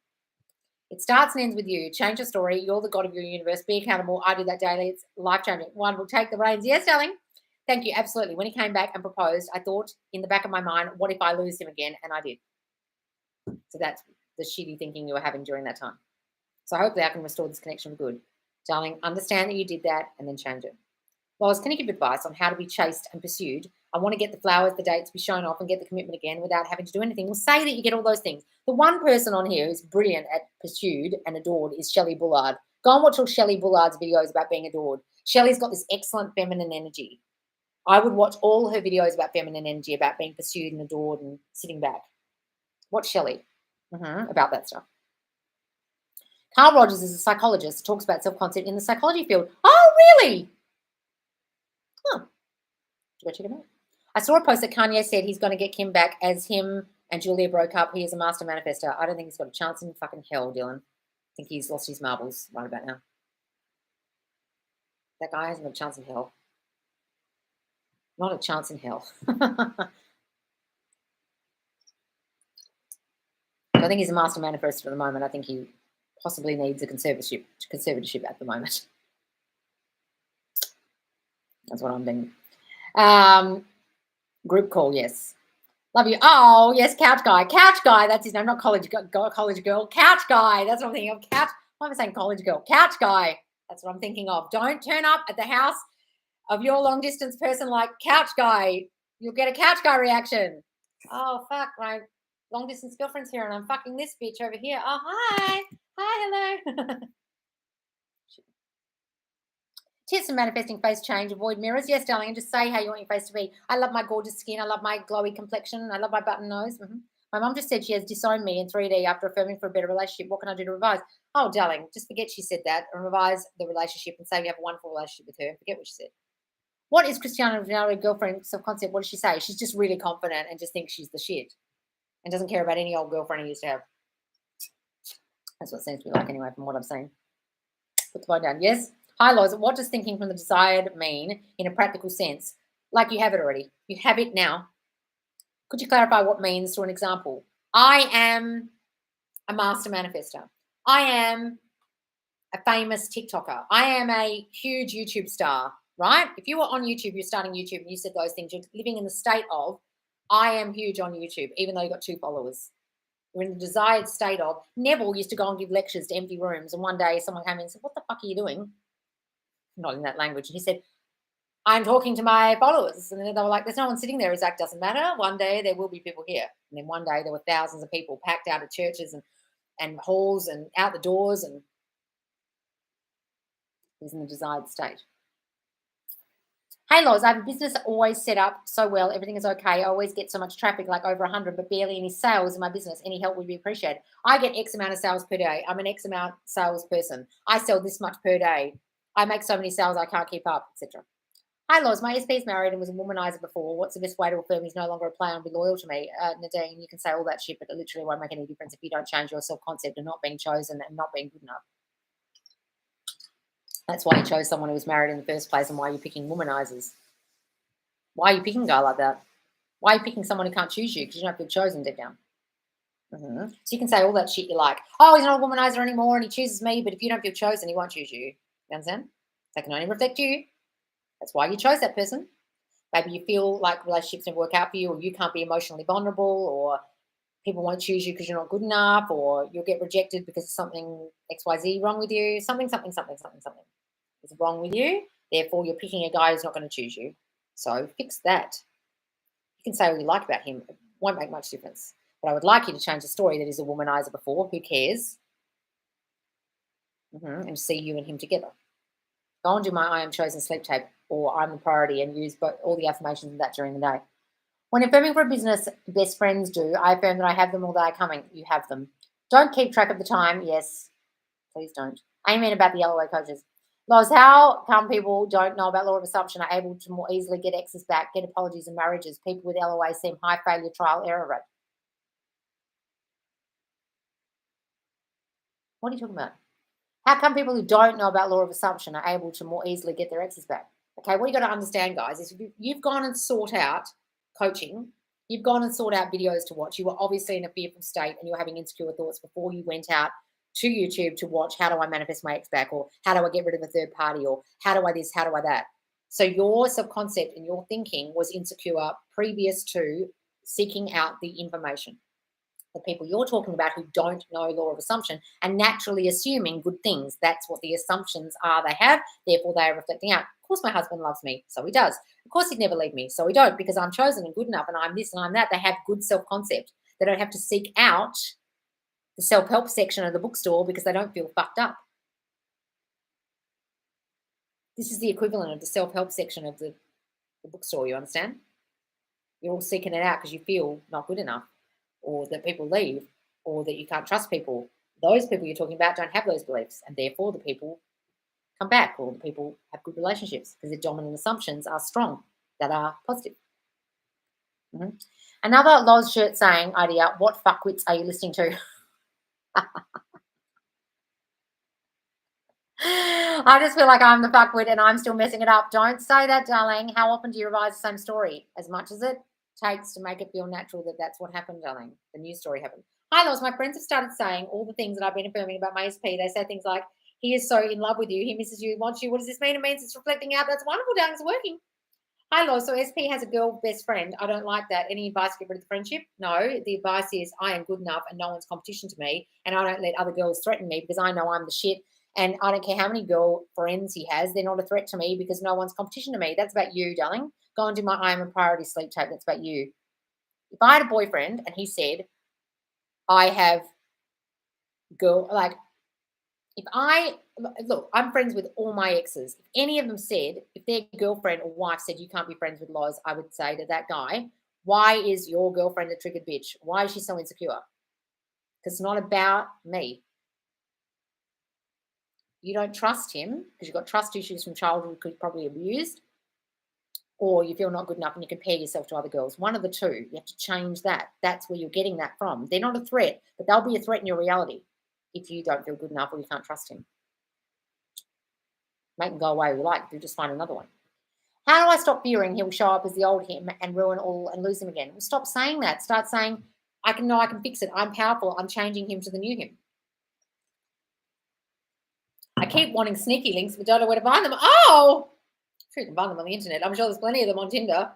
It starts and ends with you. Change your story. You're the God of your universe. Be accountable. I do that daily. It's life-changing. One will take the reins. Yes, darling. Thank you. Absolutely. When he came back and proposed, I thought in the back of my mind, what if I lose him again? And I did. So that's the shitty thinking you were having during that time. So hopefully I can restore this connection for good. Darling, understand that you did that and then change it. Loz, can you give advice on how to be chased and pursued? I want to get the flowers, the dates, be shown off and get the commitment again without having to do anything. We'll say that you get all those things. The one person on here who's brilliant at pursued and adored is Shelley Bullard. Go and watch all Shelley Bullard's videos about being adored. Shelley's got this excellent feminine energy. I would watch all her videos about feminine energy, about being pursued and adored and sitting back. Watch Shelley about that stuff. Carl Rogers is a psychologist, talks about self-concept in the psychology field. Oh, really? Huh. Go check him out. I saw a post that Kanye said he's going to get Kim back as him and Julia broke up. He is a master manifester. I don't think he's got a chance in fucking hell, Dylan. I think he's lost his marbles right about now. That guy hasn't got a chance in hell. Not a chance in hell. I think he's a master manifester at the moment. I think he possibly needs a conservatorship at the moment. That's what I'm thinking. Group call, yes. Love you. Oh, yes, couch guy. Couch guy, that's his name, not college girl. Couch guy, that's what I'm thinking of. Couch, why am I saying college girl? Couch guy, that's what I'm thinking of. Don't turn up at the house of your long distance person like couch guy. You'll get a couch guy reaction. Oh, fuck, my long distance girlfriend's here and I'm fucking this bitch over here. Oh, hi. Hi, hello. Tips and manifesting face change. Avoid mirrors. Yes, darling, and just say how you want your face to be. I love my gorgeous skin. I love my glowy complexion. I love my button nose. My mom just said she has disowned me in 3D after affirming for a better relationship. What can I do to revise? Oh, darling, just forget she said that and revise the relationship and say you have a wonderful relationship with her. Forget what she said. What is Cristiano Ronaldo's girlfriend self-concept? What does she say? She's just really confident and just thinks she's the shit and doesn't care about any old girlfriend he used to have. That's what it seems to be like anyway from what I've seen. Put the phone down. Yes? Hi, Loz. What does thinking from the desired mean in a practical sense? Like you have it already. You have it now. Could you clarify what means through an example? I am a master manifester. I am a famous TikToker. I am a huge YouTube star, right? If you were on YouTube, you're starting YouTube and you said those things, you're living in the state of, I am huge on YouTube, even though you got 2 followers. You're in the desired state of. Neville used to go and give lectures to empty rooms. And one day someone came in and said, "What the fuck are you doing?" Not in that language. And he said, "I'm talking to my followers." And then they were like, "There's no one sitting there." He's like, "Doesn't matter. One day there will be people here." And then one day there were thousands of people packed out of churches and halls and out the doors, and he's in the desired state. Hey, Loz, I have a business always set up so well. Everything is okay. I always get so much traffic, like over 100, but barely any sales in my business. Any help would be appreciated. I get X amount of sales per day. I'm an X amount salesperson. I sell this much per day. I make so many sales I can't keep up, etc. Hi, Loz. My SP is married and was a womanizer before. What's the best way to affirm he's no longer a player and be loyal to me? Nadine, you can say all that shit, but it literally won't make any difference if you don't change your self-concept of not being chosen and not being good enough. That's why you chose someone who was married in the first place and why you're picking womanizers. Why are you picking a guy like that? Why are you picking someone who can't choose you? Because you don't feel chosen deep down. So you can say all that shit you like. Oh, he's not a womanizer anymore and he chooses me, but if you don't feel chosen, he won't choose you. You understand? They can only reflect you. That's why you chose that person. Maybe you feel like relationships never work out for you, or you can't be emotionally vulnerable, or people won't choose you because you're not good enough, or you'll get rejected because of something XYZ wrong with you. Something is wrong with you. Therefore, you're picking a guy who's not going to choose you. So fix that. You can say what you like about him. It won't make much difference. But I would like you to change the story that he's a womanizer before. Who cares? And see you and him together. Go and do my I am chosen sleep tape, or I'm the priority, and use all the affirmations of that during the day. When affirming for a business, best friends do. I affirm that I have them all day coming. You have them. Don't keep track of the time. Yes, please don't. Amen about the LOA coaches. Loz, how come people don't know about law of assumption are able to more easily get exes back, get apologies and marriages? People with LOA seem high failure trial error rate. What are you talking about? How come people who don't know about law of assumption are able to more easily get their exes back? Okay, what you got to understand, guys, is you've gone and sought out coaching, you've gone and sought out videos to watch. You were obviously in a fearful state and you were having insecure thoughts before you went out to YouTube to watch how do I manifest my ex back, or how do I get rid of a third party, or how do I this, how do I that. So your subconcept and your thinking was insecure previous to seeking out the information. The people you're talking about who don't know law of assumption and naturally assuming good things. That's what the assumptions are they have. Therefore, they are reflecting out. Of course, my husband loves me. So he does. Of course, he'd never leave me. So he don't, because I'm chosen and good enough and I'm this and I'm that. They have good self-concept. They don't have to seek out the self-help section of the bookstore because they don't feel fucked up. This is the equivalent of the self-help section of the bookstore, you understand? You're all seeking it out because you feel not good enough, or that people leave, or that you can't trust people. Those people you're talking about don't have those beliefs, and therefore the people come back, or the people have good relationships because their dominant assumptions are strong, that are positive. Another Loz shirt saying idea, what fuckwits are you listening to? I just feel like I'm the fuckwit and I'm still messing it up. Don't say that, darling. How often do you revise the same story? As much as it takes to make it feel natural that that's what happened, darling. The new story happened. Hi, Loz. My friends have started saying all the things that I've been affirming about my SP. They say things like, he is so in love with you. He misses you. He wants you. What does this mean? It means it's reflecting out. That's wonderful, darling. It's working. Hi, Loz. So SP has a girl best friend. I don't like that. Any advice to get rid of the friendship? No. The advice is I am good enough and no one's competition to me. And I don't let other girls threaten me because I know I'm the shit. And I don't care how many girl friends he has. They're not a threat to me because no one's competition to me. That's about you, darling. Go and do my I am a priority sleep tape. That's about you. If I had a boyfriend and he said, I have look, I'm friends with all my exes. If any of them said, if their girlfriend or wife said you can't be friends with Loz, I would say to that guy, why is your girlfriend a triggered bitch? Why is she so insecure? Because it's not about me. You don't trust him because you've got trust issues from childhood because you're probably abused, or you feel not good enough and you compare yourself to other girls. One of the two. You have to change that. That's where you're getting that from. They're not a threat, but they'll be a threat in your reality if you don't feel good enough or you can't trust him. Make him go away if you like. You just find another one. How do I stop fearing he'll show up as the old him and ruin all and lose him again? Well, stop saying that. Start saying, I can fix it. I'm powerful. I'm changing him to the new him. I keep wanting sneaky links, but don't know where to find them. Oh, sure you can find them on the internet. I'm sure there's plenty of them on Tinder.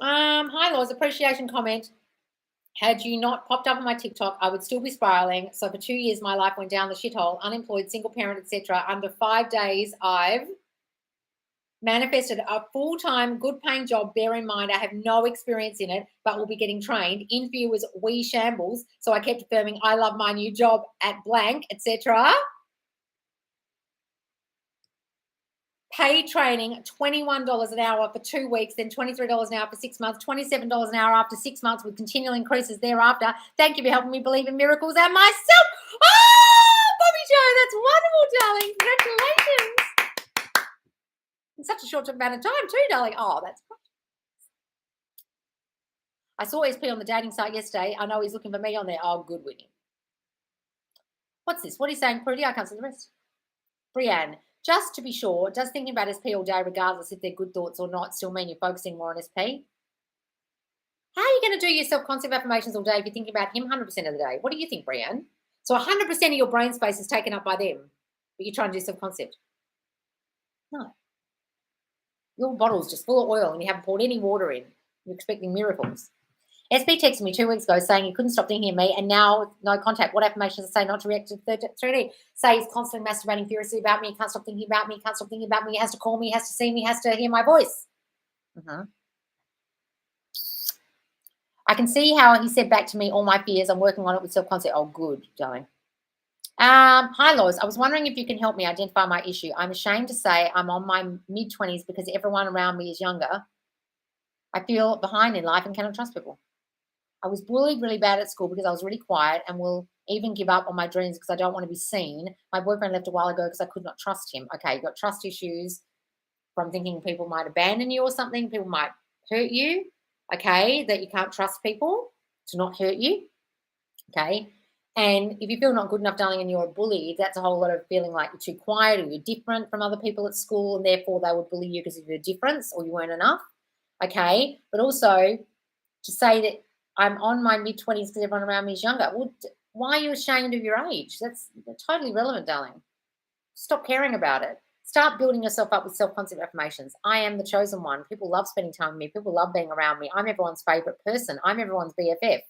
Hi, Laws. Appreciation comment. Had you not popped up on my TikTok, I would still be spiraling. So for 2 years, my life went down the shithole. Unemployed, single parent, etc. Under 5 days, I've manifested a full-time, good-paying job. Bear in mind, I have no experience in it, but will be getting trained. Interview was wee shambles, so I kept affirming, I love my new job at blank, etc. Paid training, $21 an hour for 2 weeks, then $23 an hour for 6 months, $27 an hour after 6 months with continual increases thereafter. Thank you for helping me believe in miracles and myself. Oh, Bobby Joe, that's wonderful, darling. Congratulations. In such a short amount of time too, darling. Oh, that's great. I saw SP on the dating site yesterday. I know he's looking for me on there. Oh, good with him. What's this? What are you saying, Prudy? I can't see the rest. Brianne, just to be sure, does thinking about SP all day, regardless if they're good thoughts or not, still mean you're focusing more on SP? How are you going to do your self-concept affirmations all day if you're thinking about him 100% of the day? What do you think, Brianne? So 100% of your brain space is taken up by them, but you're trying to do self-concept. No. Your bottle's just full of oil and you haven't poured any water in. You're expecting miracles. SB texted me 2 weeks ago saying he couldn't stop thinking of me and now no contact. What affirmations say not to react to 3D? Say he's constantly masturbating furiously about me. He can't stop thinking about me. He can't stop thinking about me. He has to call me. He has to see me. He has to hear my voice. I can see how he said back to me all my fears. I'm working on it with self-concept. Oh, good, darling. Hi, Lois. I was wondering if you can help me identify my issue. I'm ashamed to say I'm on my mid-20s because everyone around me is younger. I feel behind in life and cannot trust people. I was bullied really bad at school because I was really quiet and will even give up on my dreams because I don't want to be seen. My boyfriend left a while ago because I could not trust him. Okay, you've got trust issues from thinking people might abandon you or something. People might hurt you, okay, that you can't trust people to not hurt you, okay? And if you feel not good enough, darling, and you're a bully, that's a whole lot of feeling like you're too quiet or you're different from other people at school and therefore they would bully you because of your difference or you weren't enough, okay? But also to say that I'm on my mid-20s because everyone around me is younger. Well, why are you ashamed of your age? That's totally irrelevant, darling. Stop caring about it. Start building yourself up with self-concept affirmations. I am the chosen one. People love spending time with me. People love being around me. I'm everyone's favorite person. I'm everyone's BFF.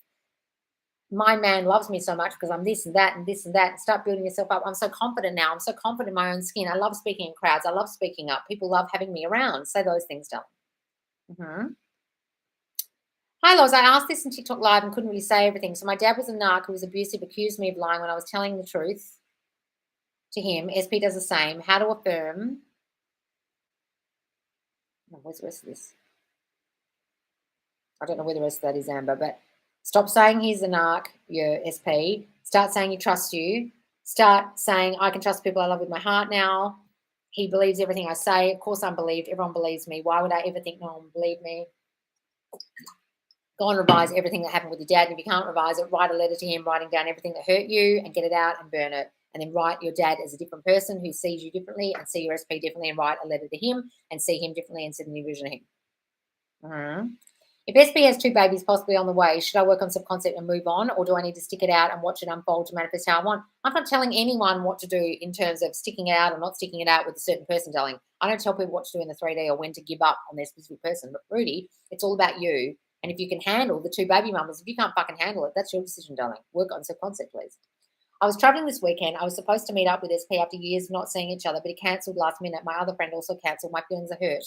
My man loves me so much because I'm this and that and this and that. Start building yourself up. I'm so confident now. I'm so confident in my own skin. I love speaking in crowds. I love speaking up. People love having me around. Say those things, darling. Hi, Loz. I asked this in TikTok Live and couldn't really say everything. So my dad was a narc who was abusive, accused me of lying when I was telling the truth to him. SP does the same. How to affirm. Oh, where's the rest of this? I don't know where the rest of that is, Amber, but stop saying he's a narc, your SP. Start saying he trusts you. Start saying I can trust people I love with my heart now. He believes everything I say. Of course I'm believed. Everyone believes me. Why would I ever think no one would believe me? Go and revise everything that happened with your dad. And if you can't revise it, write a letter to him, writing down everything that hurt you and get it out and burn it. And then write your dad as a different person who sees you differently and see your SP differently and write a letter to him and see him differently and send a new version of him. If SP has 2 babies possibly on the way, should I work on subconcept and move on, or do I need to stick it out and watch it unfold to manifest how I want? I'm not telling anyone what to do in terms of sticking it out or not sticking it out with a certain person, darling. I don't tell people what to do in the 3D or when to give up on their specific person. But Rudy, it's all about you. And if you can handle the 2 baby mamas, if you can't fucking handle it, that's your decision, darling. Work on subconcept, please. I was traveling this weekend. I was supposed to meet up with SP after years of not seeing each other, but he cancelled last minute. My other friend also cancelled. My feelings are hurt.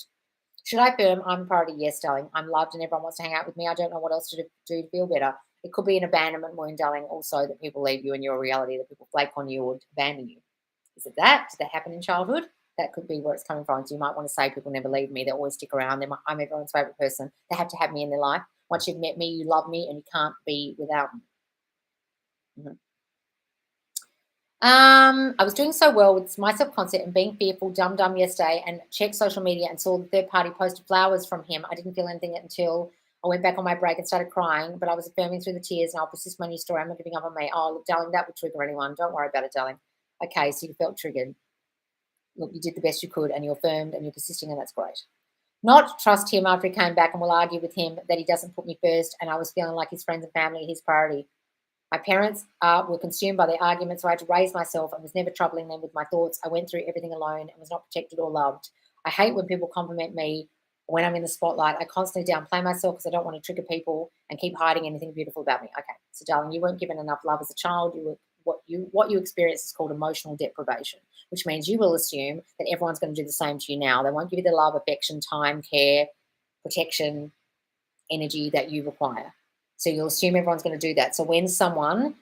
Should I affirm I'm a priority? Yes, darling. I'm loved and everyone wants to hang out with me. I don't know what else to do to feel better. It could be an abandonment wound, darling, also that people leave you in your reality, that people flake on you or abandon you. Is it that? Did that happen in childhood? That could be where it's coming from. So you might want to say people never leave me. They always stick around. I'm everyone's favourite person. They have to have me in their life. Once you've met me, you love me and you can't be without me. I was doing so well with my self-concept and being fearful, dumb yesterday, and checked social media and saw the third party posted flowers from him. I didn't feel anything until I went back on my break and started crying, but I was affirming through the tears and I'll persist my new story. I'm not giving up on me. Oh, look, darling, that would trigger anyone. Don't worry about it, darling. Okay, so you felt triggered. Look, you did the best you could and you affirmed and you're persisting and that's great. Not trust him after he came back and will argue with him that he doesn't put me first and I was feeling like his friends and family are his priority. My parents were consumed by their arguments, so I had to raise myself and was never troubling them with my thoughts. I went through everything alone and was not protected or loved. I hate when people compliment me when I'm in the spotlight. I constantly downplay myself because I don't want to trigger people and keep hiding anything beautiful about me. Okay, so darling, you weren't given enough love as a child. You were what you experience is called emotional deprivation, which means you will assume that everyone's going to do the same to you now. They won't give you the love, affection, time, care, protection, energy that you require. So you'll assume everyone's going to do that. So when someone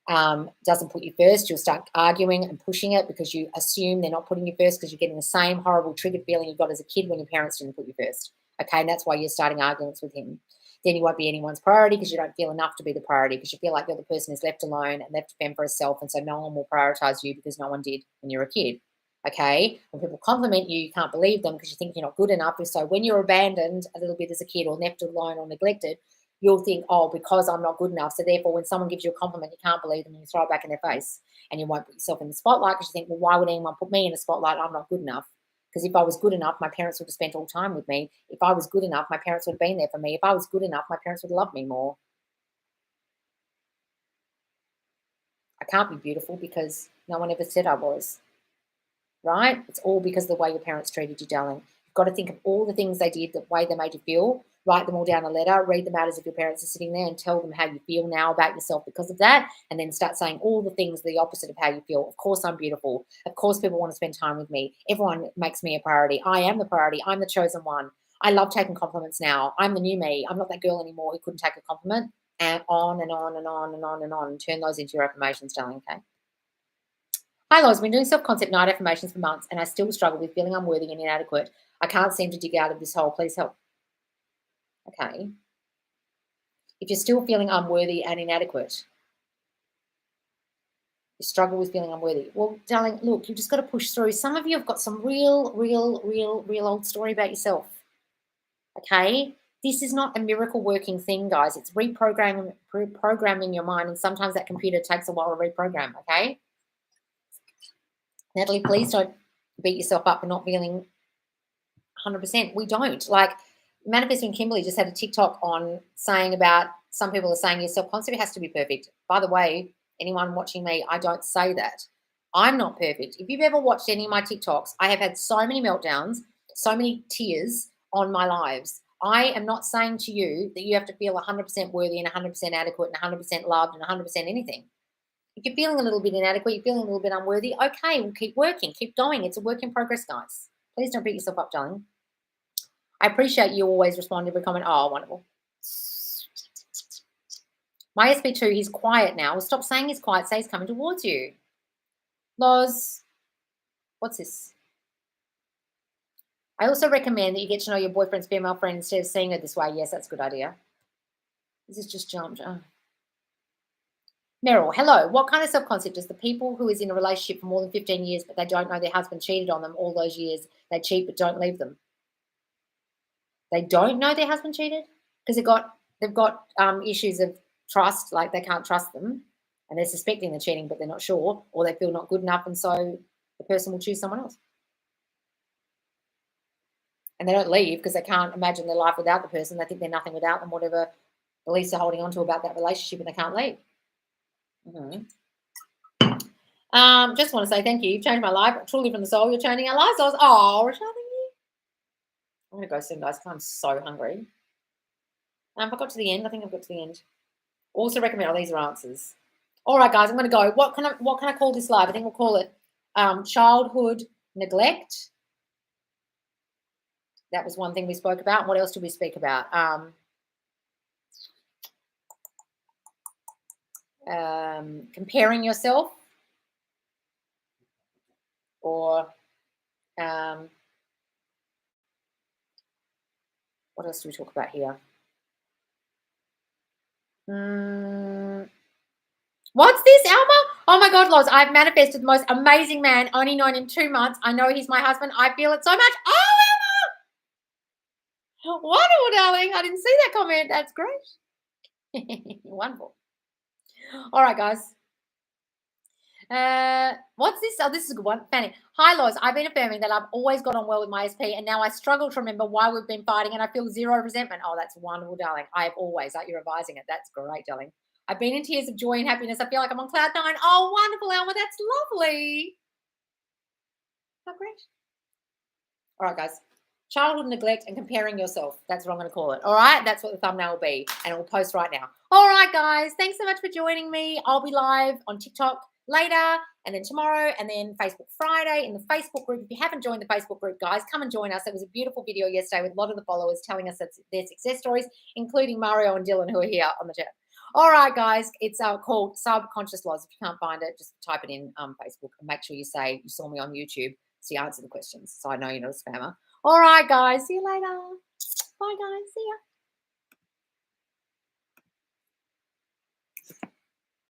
doesn't put you first, you'll start arguing and pushing it because you assume they're not putting you first because you're getting the same horrible triggered feeling you got as a kid when your parents didn't put you first. Okay, and that's why you're starting arguments with him. Then you won't be anyone's priority because you don't feel enough to be the priority because you feel like you're the person who's left alone and left to fend for herself, and so no one will prioritize you because no one did when you were a kid. Okay, when people compliment you, you can't believe them because you think you're not good enough. So when you're abandoned a little bit as a kid or left alone or neglected, you'll think, oh, because I'm not good enough. So therefore, when someone gives you a compliment, you can't believe them and you throw it back in their face and you won't put yourself in the spotlight because you think, well, why would anyone put me in the spotlight? I'm not good enough. Because if I was good enough, my parents would have spent all time with me. If I was good enough, my parents would have been there for me. If I was good enough, my parents would love me more. I can't be beautiful because no one ever said I was. Right? It's all because of the way your parents treated you, darling. You've got to think of all the things they did, the way they made you feel, write them all down in a letter, read them out as if your parents are sitting there and tell them how you feel now about yourself because of that, and then start saying all the things the opposite of how you feel. Of course I'm beautiful. Of course people want to spend time with me. Everyone makes me a priority. I am the priority. I'm the chosen one. I love taking compliments now. I'm the new me. I'm not that girl anymore who couldn't take a compliment. And on and on and on and on and on. Turn those into your affirmations, darling, okay? Hi, Loz. I've been doing self-concept night affirmations for months and I still struggle with feeling unworthy and inadequate. I can't seem to dig out of this hole. Please help. Okay. If you're still feeling unworthy and inadequate, you struggle with feeling unworthy. Well, darling, look, you've just got to push through. Some of you have got some real old story about yourself. Okay? This is not a miracle working thing, guys. It's reprogramming your mind, and sometimes that computer takes a while to reprogram, okay? Natalie, please don't beat yourself up for not feeling 100%. We don't. Like, Manifesting Kimberly just had a TikTok on saying about some people are saying your self-concept has to be perfect. By the way, anyone watching me, I don't say that. I'm not perfect. If you've ever watched any of my TikToks, I have had so many meltdowns, so many tears on my lives. I am not saying to you that you have to feel 100% worthy and 100% adequate and 100% loved and 100% anything. If you're feeling a little bit inadequate, you're feeling a little bit unworthy, okay, we'll keep working, keep going. It's a work in progress, guys. Please don't beat yourself up, darling. I appreciate you always respond to every comment. Oh, wonderful. My SB2, he's quiet now. Well, stop saying he's quiet. Say he's coming towards you. Loz, what's this? I also recommend that you get to know your boyfriend's female friend instead of seeing her this way. Yes, that's a good idea. This is just jumped. Oh. Meryl, hello. What kind of self-concept does the people who is in a relationship for more than 15 years but they don't know their husband cheated on them all those years, they cheat but don't leave them? They don't know their husband cheated because they've got issues of trust, like they can't trust them, and they're suspecting they're cheating, but they're not sure, or they feel not good enough, and so the person will choose someone else. And they don't leave because they can't imagine their life without the person. They think they're nothing without them, whatever beliefs they're holding on to about that relationship, and they can't leave. Just want to say thank you. You've changed my life. Truly from the soul, you're changing our lives. Rochelle, thank you. I'm going to go soon, guys, because I'm so hungry. I got to the end. I think I've got to the end. Also recommend, oh, these are answers. All right, guys, I'm going to go. What can I call this live? I think we'll call it childhood neglect. That was one thing we spoke about. What else did we speak about? Comparing yourself, or what else do we talk about here? What's this, Alma? Oh my God, Loz, I've manifested the most amazing man, only known him 2 months. I know he's my husband. I feel it so much. Oh, Alma! Wonderful, darling. I didn't see that comment. That's great. Wonderful. All right, guys. What's this? Oh, this is a good one. Fanny. Hi, Lois. I've been affirming that I've always got on well with my SP, and now I struggle to remember why we've been fighting, and I feel zero resentment. Oh, that's wonderful, darling. I have always. Like, you're revising it. That's great, darling. I've been in tears of joy and happiness. I feel like I'm on cloud nine. Oh, wonderful, Alma. That's lovely. Oh, great. All right, guys. Childhood neglect and comparing yourself. That's what I'm going to call it. All right. That's what the thumbnail will be. And it will post right now. All right, guys. Thanks so much for joining me. I'll be live on TikTok later, and then tomorrow, and then Facebook Friday in the Facebook group. If you haven't joined the Facebook group, guys, come and join us. It was a beautiful video yesterday with a lot of the followers telling us their success stories, including Mario and Dylan, who are here on the chat. All right, guys. It's called Subconscious Laws. If you can't find it, just type it in Facebook and make sure you say you saw me on YouTube so you answer the questions so I know you're not a spammer. All right, guys. See you later. Bye, guys. See ya.